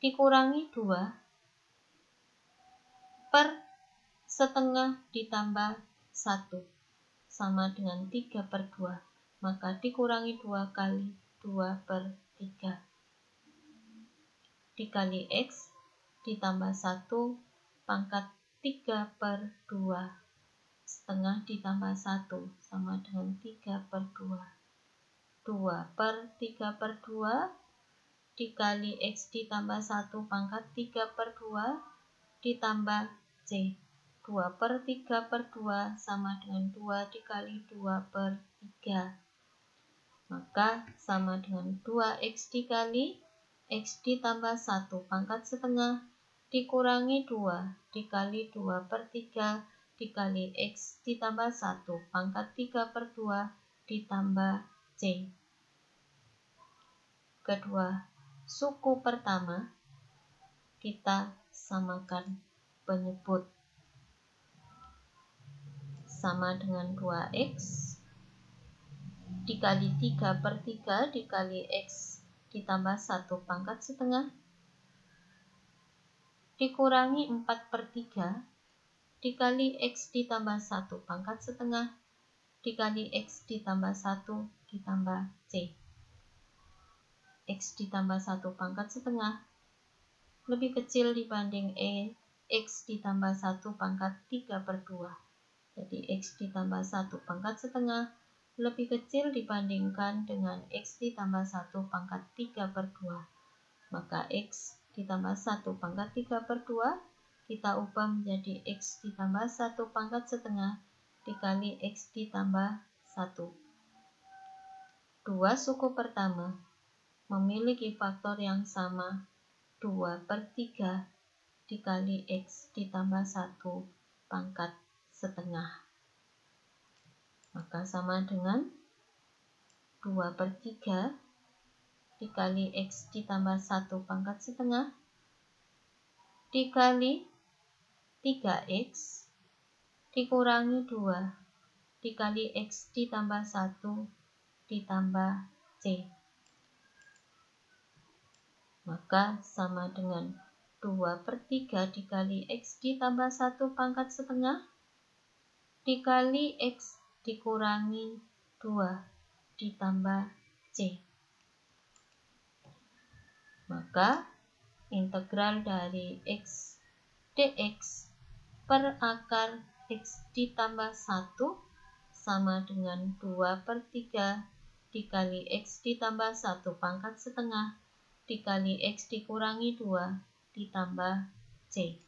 dikurangi 2 per setengah ditambah 1 sama dengan 3 per 2. Maka dikurangi 2 kali 2 per 3 dikali X ditambah 1 pangkat 3 per 2 setengah ditambah 1 sama dengan 3 per 2. 2 per 3 per 2 dikali X ditambah 1 pangkat 3 per 2 ditambah C. 2 per 3 per 2 sama dengan 2 dikali 2 per 3. Maka sama dengan 2X dikali X ditambah 1 pangkat setengah dikurangi 2 dikali 2 per 3 dikali X ditambah 1 pangkat 3 per 2 ditambah C. Kedua suku pertama kita samakan penyebut. Sama dengan 2x dikali 3 per 3 dikali X ditambah 1 pangkat setengah dikurangi 4 per 3 dikali X ditambah 1 pangkat setengah dikali X ditambah 1 ditambah C. X ditambah 1 pangkat setengah lebih kecil dibanding X ditambah 1 pangkat 3 per 2. Jadi X ditambah 1 pangkat setengah lebih kecil dibandingkan dengan X ditambah 1 pangkat 3 per 2. Maka X ditambah 1 pangkat 3 per 2 kita ubah menjadi X ditambah 1 pangkat setengah dikali X ditambah 1. Dua suku pertama memiliki faktor yang sama 2 per 3 dikali X ditambah 1 pangkat setengah. Maka sama dengan 2 per 3 dikali X ditambah 1 pangkat setengah dikali 3X dikurangi 2 dikali X ditambah 1 ditambah C. Maka sama dengan 2 per 3 dikali X ditambah 1 pangkat setengah dikali X dikurangi 2 ditambah C. Maka integral dari X dx per akar X ditambah 1 sama dengan 2 per 3 dikali X ditambah 1 pangkat setengah dikali X dikurangi 2 ditambah C.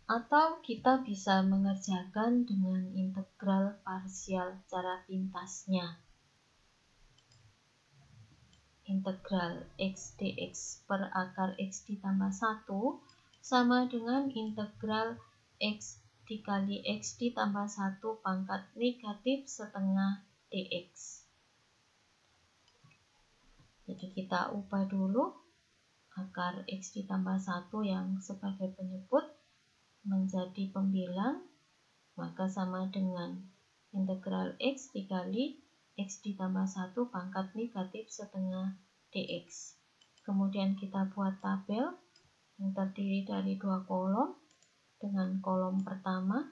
Atau kita bisa mengerjakan dengan integral parsial cara pintasnya. Integral X dx per akar X ditambah 1 sama dengan integral X dikali X ditambah 1 pangkat negatif setengah dx. Jadi kita ubah dulu akar X ditambah 1 yang sebagai penyebut menjadi pembilang, maka sama dengan integral X dikali X ditambah 1 pangkat negatif setengah dx. Kemudian kita buat tabel yang terdiri dari 2 kolom. Dengan kolom pertama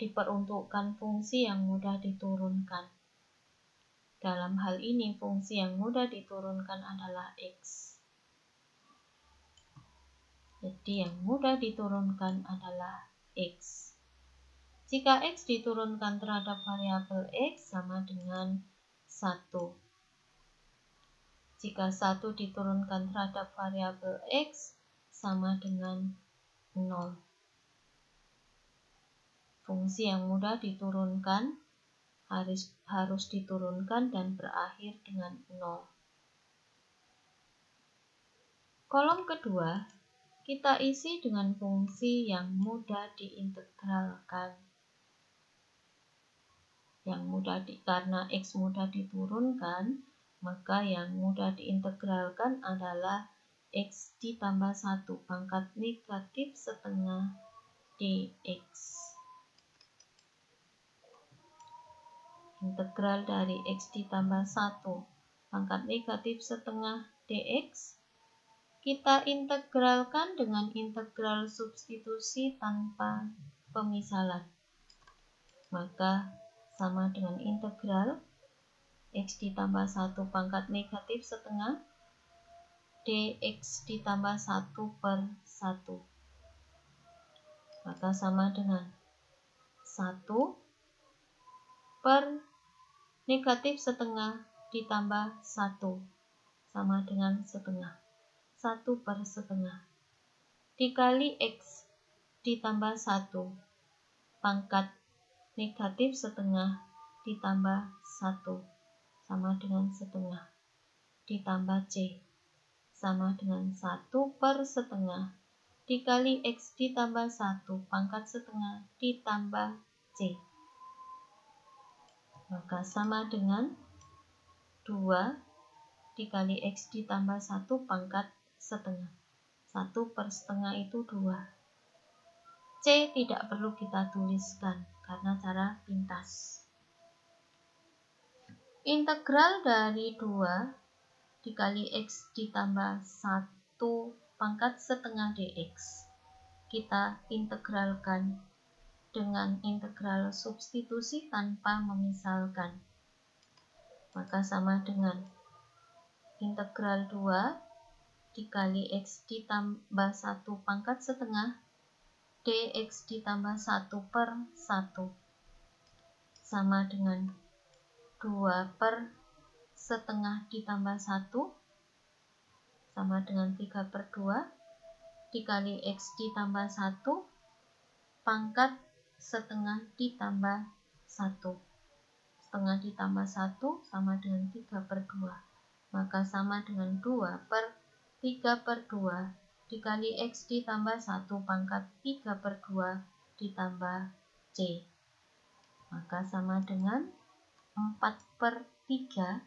diperuntukkan fungsi yang mudah diturunkan. Dalam hal ini fungsi yang mudah diturunkan adalah X. Jadi yang mudah diturunkan adalah X. Jika X diturunkan terhadap variabel X sama dengan 1. Jika 1 diturunkan terhadap variabel X sama dengan 0. Fungsi yang mudah diturunkan harus diturunkan dan berakhir dengan 0. Kolom kedua kita isi dengan fungsi yang mudah diintegralkan. Karena X mudah diturunkan, maka yang mudah diintegralkan adalah X ditambah 1 pangkat negatif setengah dx. Integral dari X ditambah 1 pangkat negatif setengah dx kita integralkan dengan integral substitusi tanpa pemisalan. Maka sama dengan integral X ditambah 1 pangkat negatif setengah dx ditambah 1 per 1. Maka sama dengan 1 per negatif setengah ditambah 1 sama dengan setengah. 1 per setengah dikali X ditambah 1 pangkat negatif setengah ditambah 1 sama dengan setengah ditambah C sama dengan 1 per setengah dikali X ditambah 1 pangkat setengah ditambah C. Maka sama dengan 2 dikali X ditambah 1 pangkat setengah. 1 per setengah itu 2. C tidak perlu kita tuliskan karena cara pintas. Integral dari 2 dikali X ditambah 1 pangkat setengah dx kita integralkan dengan integral substitusi tanpa memisalkan. Maka sama dengan integral 2 dikali X ditambah 1 pangkat setengah dx ditambah 1 per 1 sama dengan 2 per setengah ditambah 1 sama dengan 3 per 2 dikali X ditambah 1 pangkat setengah ditambah 1. Setengah ditambah 1 sama dengan 3 per 2. Maka sama dengan 2 per 3 per 2 dikali X ditambah 1 pangkat 3 per 2 ditambah C. Maka sama dengan 4 per 3.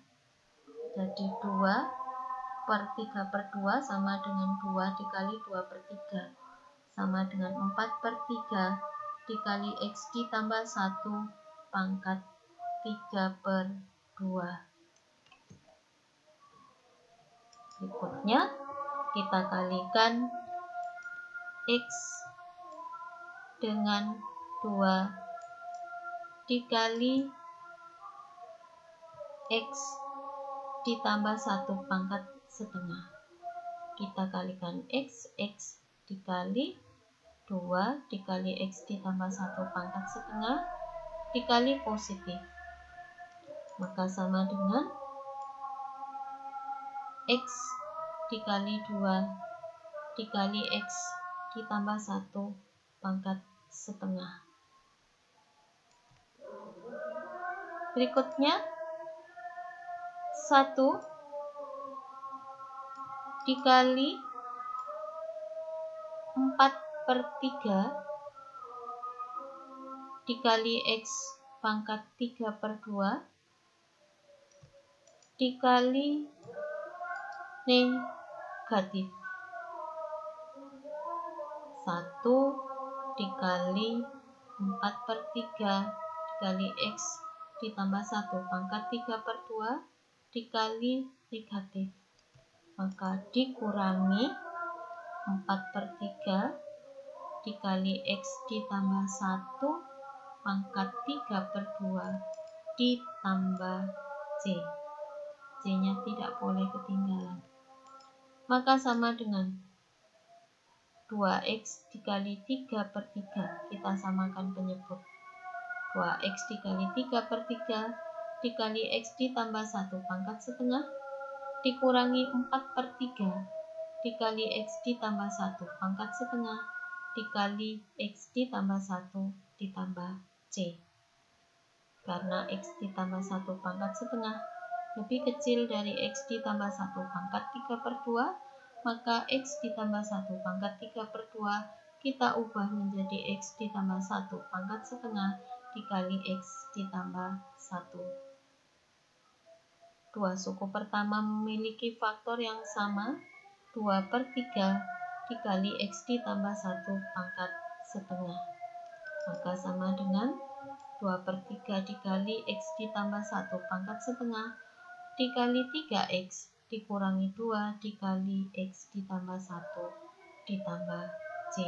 Jadi 2 per 3 per 2 sama dengan 2 dikali 2 per 3. Sama dengan 4 per 3 dikali X ditambah 1 pangkat 3 per 2. Berikutnya kita kalikan X dengan 2 dikali X ditambah 1 pangkat setengah. Kita kalikan X dikali 2 dikali X ditambah 1 pangkat setengah dikali positif. Maka sama dengan X dikali 2 dikali X ditambah 1 pangkat setengah. Berikutnya 1 dikali 4 per 3 dikali X pangkat 3 per 2 dikali negatif. 1 dikali 4/3 dikali X ditambah 1 pangkat 3/2 dikali negatif. Maka dikurangi 4/3 dikali X ditambah 1 pangkat 3/2 ditambah C. C-nya tidak boleh ketinggalan. Maka sama dengan 2X dikali 3/3. Kita samakan penyebut. 2X dikali 3/3 dikali X ditambah 1 pangkat setengah dikurangi 4/3 dikali X ditambah 1 pangkat setengah dikali X ditambah 1 ditambah C. Karena X ditambah 1 pangkat setengah lebih kecil dari X ditambah 1 pangkat 3/2, maka X ditambah 1 pangkat 3/2 kita ubah menjadi X ditambah 1 pangkat setengah dikali X ditambah 1. Dua suku pertama memiliki faktor yang sama, 2/3 dikali X ditambah 1 pangkat setengah. Maka sama dengan 2/3 dikali X ditambah 1 pangkat setengah dikali 3X dikurangi 2 dikali X ditambah 1 ditambah C.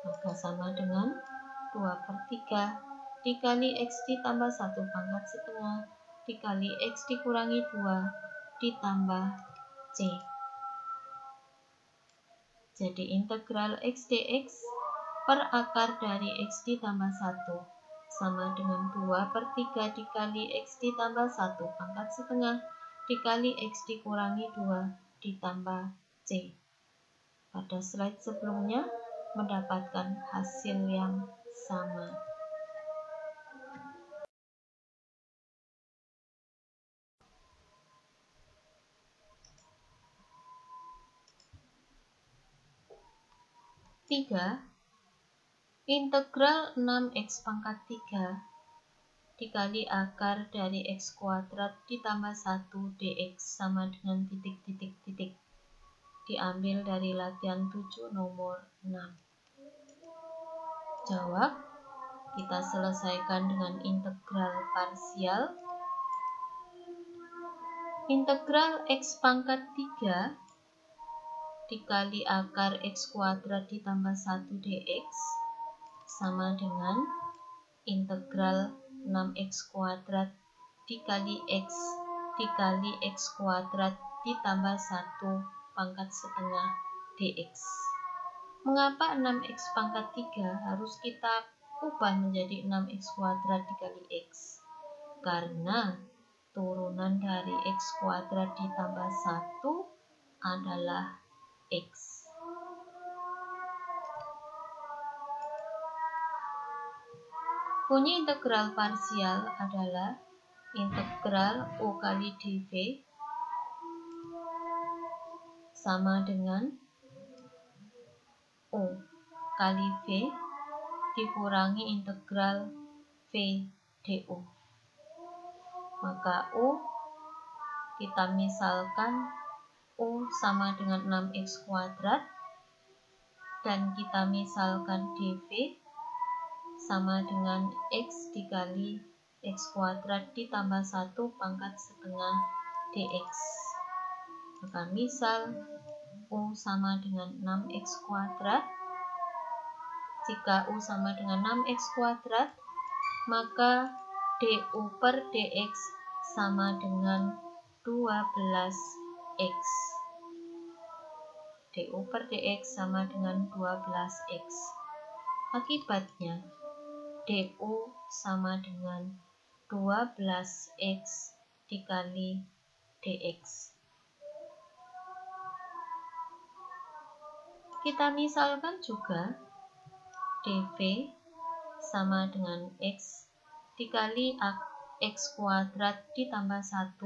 Maka sama dengan 2/3 dikali X ditambah 1 pangkat setengah dikali X dikurangi 2 ditambah C. Jadi integral X dx per akar dari X ditambah 1 sama dengan 2/3 dikali X ditambah 1 pangkat setengah dikali X dikurangi 2 ditambah C. Pada slide sebelumnya mendapatkan hasil yang sama. Tiga, integral 6X pangkat 3 dikali akar dari X kuadrat ditambah 1 dx sama dengan titik-titik-titik. Diambil dari latihan 7 nomor 6. Jawab, kita selesaikan dengan integral parsial. Integral X pangkat 3 dikali akar X kuadrat ditambah 1 dx sama dengan integral 6X kuadrat dikali X dikali X kuadrat ditambah 1 pangkat setengah dx. Mengapa 6X pangkat 3 harus kita ubah menjadi 6X kuadrat dikali X? Karena turunan dari X kuadrat ditambah 1 adalah X. Bunyi integral parsial adalah integral U kali dV sama dengan U kali V dikurangi integral V du. Maka U kita misalkan U sama dengan 6X kuadrat dan kita misalkan dV sama dengan X dikali X kuadrat ditambah 1 pangkat setengah dx. Maka misal U sama dengan 6X kuadrat. Jika U sama dengan 6X kuadrat, maka du per dx sama dengan 12x. Du per dx sama dengan 12x. Akibatnya, du sama dengan 12x dikali dx. Kita misalkan juga dv sama dengan x dikali x kuadrat ditambah 1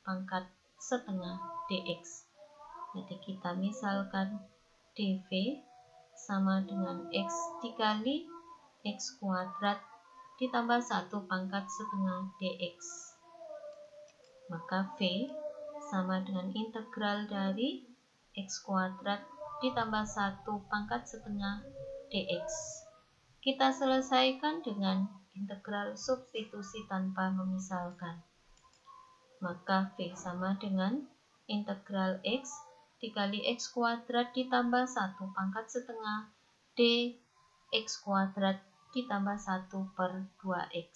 pangkat setengah dx. Jadi kita misalkan dv sama dengan x dikali x kuadrat ditambah 1 pangkat setengah dx. Maka V sama dengan integral dari X kuadrat ditambah 1 pangkat setengah dx. Kita selesaikan dengan integral substitusi tanpa memisalkan. Maka V sama dengan integral X dikali X kuadrat ditambah 1 pangkat setengah dx kuadrat ditambah 1 per 2x.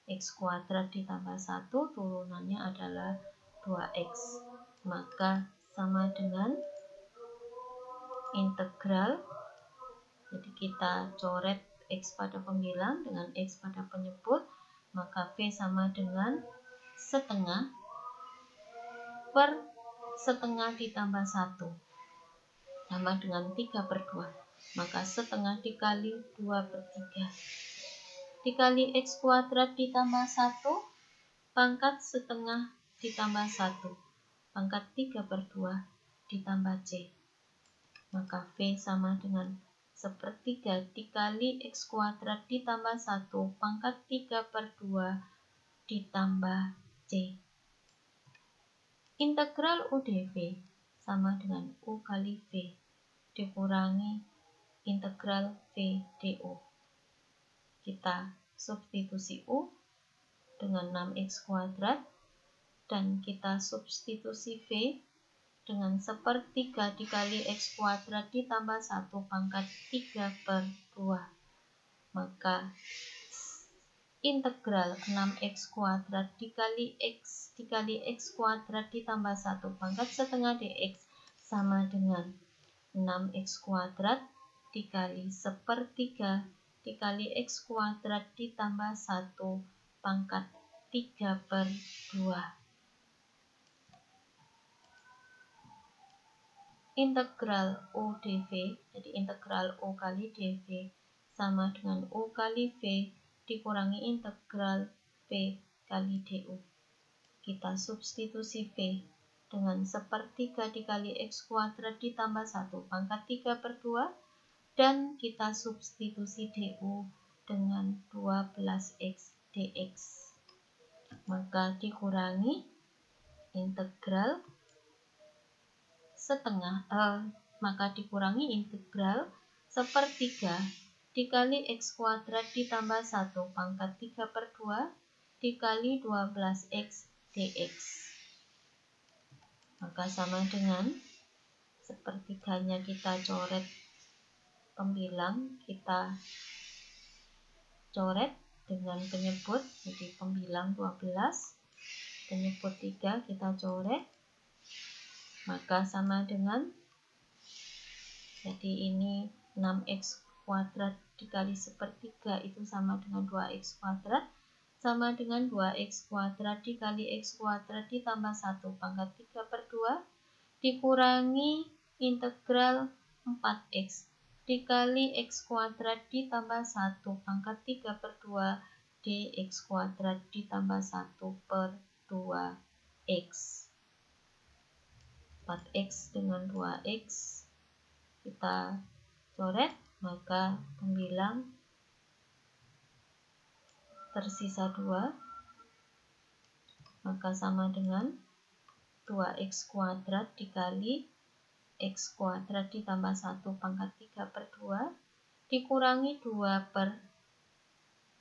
X kuadrat ditambah 1 turunannya adalah 2x. Maka sama dengan integral, jadi kita coret X pada pembilang dengan X pada penyebut, maka V sama dengan setengah per setengah ditambah 1 sama dengan 3 per 2. Maka setengah dikali 2 per 3 dikali X kuadrat ditambah 1 pangkat setengah ditambah 1 pangkat 3 per 2 ditambah C. Maka V sama dengan sepertiga dikali X kuadrat ditambah 1 pangkat 3 per 2 ditambah C. Integral U dV sama dengan U kali V dikurangi integral V du. Kita substitusi U dengan 6x kuadrat dan kita substitusi V dengan sepertiga dikali X kuadrat ditambah 1 pangkat 3 per 2. Maka integral 6x kuadrat dikali X kuadrat ditambah 1 pangkat setengah dx sama dengan 6x kuadrat dikali sepertiga dikali X kuadrat ditambah 1 pangkat 3 per 2. Integral U dV, jadi integral U kali dV sama dengan U kali V dikurangi integral V kali du. Kita substitusi V dengan sepertiga dikali X kuadrat ditambah 1 pangkat 3 per 2 dan kita substitusi du dengan 12x dx. Maka dikurangi integral sepertiga dikali X kuadrat ditambah 1 pangkat 3 per 2 dikali 12x dx. Maka sama dengan sepertiganya kita coret pembilang, kita coret dengan penyebut, jadi pembilang 12, penyebut 3 kita coret, maka sama dengan, jadi ini 6x kuadrat dikali sepertiga itu sama dengan 2x kuadrat, sama dengan 2x kuadrat dikali X kuadrat ditambah 1 pangkat 3 per 2 dikurangi integral 4x dikali X kuadrat ditambah 1 pangkat 3 per 2 dx kuadrat ditambah 1 per 2x. 4x dengan 2x kita coret, maka pembilang tersisa 2, maka sama dengan 2x kuadrat dikali X kuadrat ditambah 1 pangkat 3 per 2 dikurangi 2 per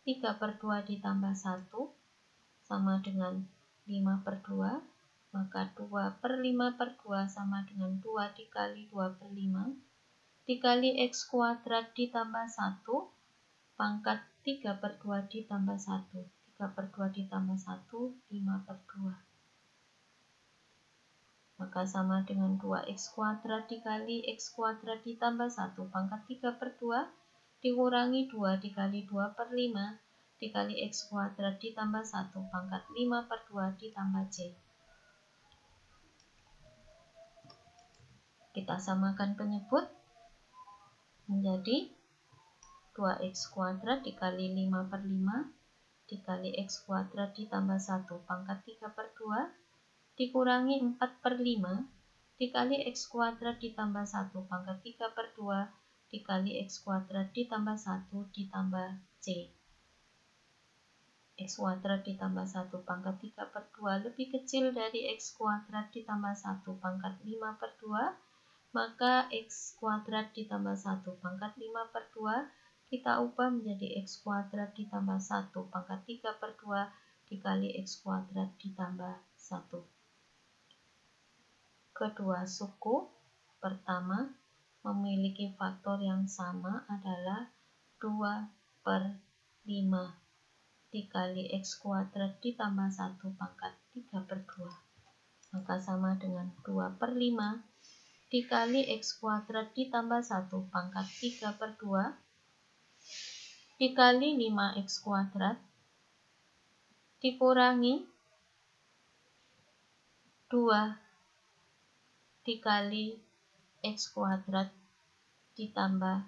3 per 2 ditambah 1 sama dengan 5 per 2, maka 2 per 5 per 2 sama dengan 2 dikali 2 per 5 dikali X kuadrat ditambah 1 pangkat 3 per 2 ditambah 1, 3 per 2 ditambah 1, 5 per 2. Maka sama dengan 2x kuadrat dikali X kuadrat ditambah 1 pangkat 3 per 2 dikurangi 2 dikali 2 per 5 dikali X kuadrat ditambah 1 pangkat 5 per 2 ditambah C. Kita samakan penyebut menjadi 2x kuadrat dikali 5 per 5 dikali X kuadrat ditambah 1 pangkat 3 per 2 dikurangi 4 per 5 dikali X kuadrat ditambah 1 pangkat 3 per 2 dikali X kuadrat ditambah 1 ditambah C. X kuadrat ditambah 1 pangkat 3 per 2 lebih kecil dari X kuadrat ditambah 1 pangkat 5 per 2, maka X kuadrat ditambah 1 pangkat 5 per 2 kita ubah menjadi X kuadrat ditambah 1 pangkat 3 per 2 dikali X kuadrat ditambah 1. Kedua suku pertama memiliki faktor yang sama adalah 2 per 5 dikali X kuadrat ditambah 1 pangkat 3 per 2. Maka sama dengan 2 per 5 dikali X kuadrat ditambah 1 pangkat 3 per 2 dikali 5X kuadrat dikurangi 2 dikali X kuadrat ditambah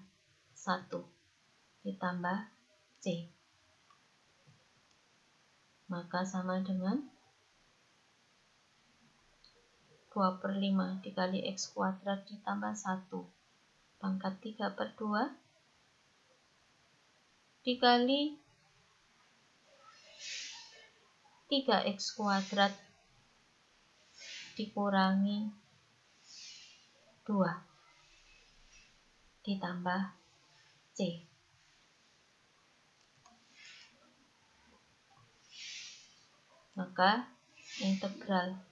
1 ditambah C. Maka sama dengan 2 per 5 dikali X kuadrat ditambah 1 pangkat 3 per 2 dikali 3X kuadrat dikurangi 2 ditambah C. Maka integral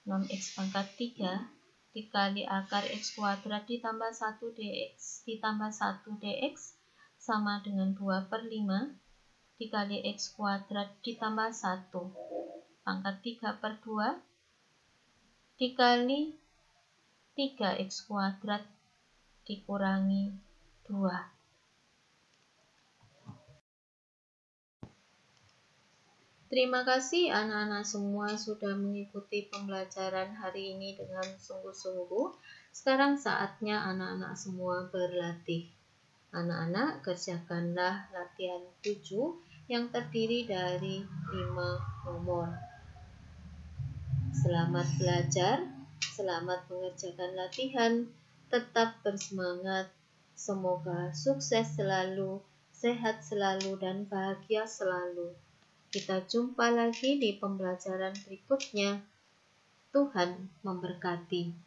6X pangkat 3 dikali akar X kuadrat ditambah 1 dx ditambah 1 dx sama dengan 2 per 5 dikali X kuadrat ditambah 1 pangkat 3 per 2 dikali 3X kuadrat dikurangi 2. Terima kasih anak-anak semua sudah mengikuti pembelajaran hari ini dengan sungguh-sungguh. Sekarang saatnya anak-anak semua berlatih. Anak-anak kerjakanlah latihan 7 yang terdiri dari 5 nomor. Selamat belajar, selamat mengerjakan latihan, tetap bersemangat, semoga sukses selalu, sehat selalu, dan bahagia selalu. Kita jumpa lagi di pembelajaran berikutnya. Tuhan memberkati.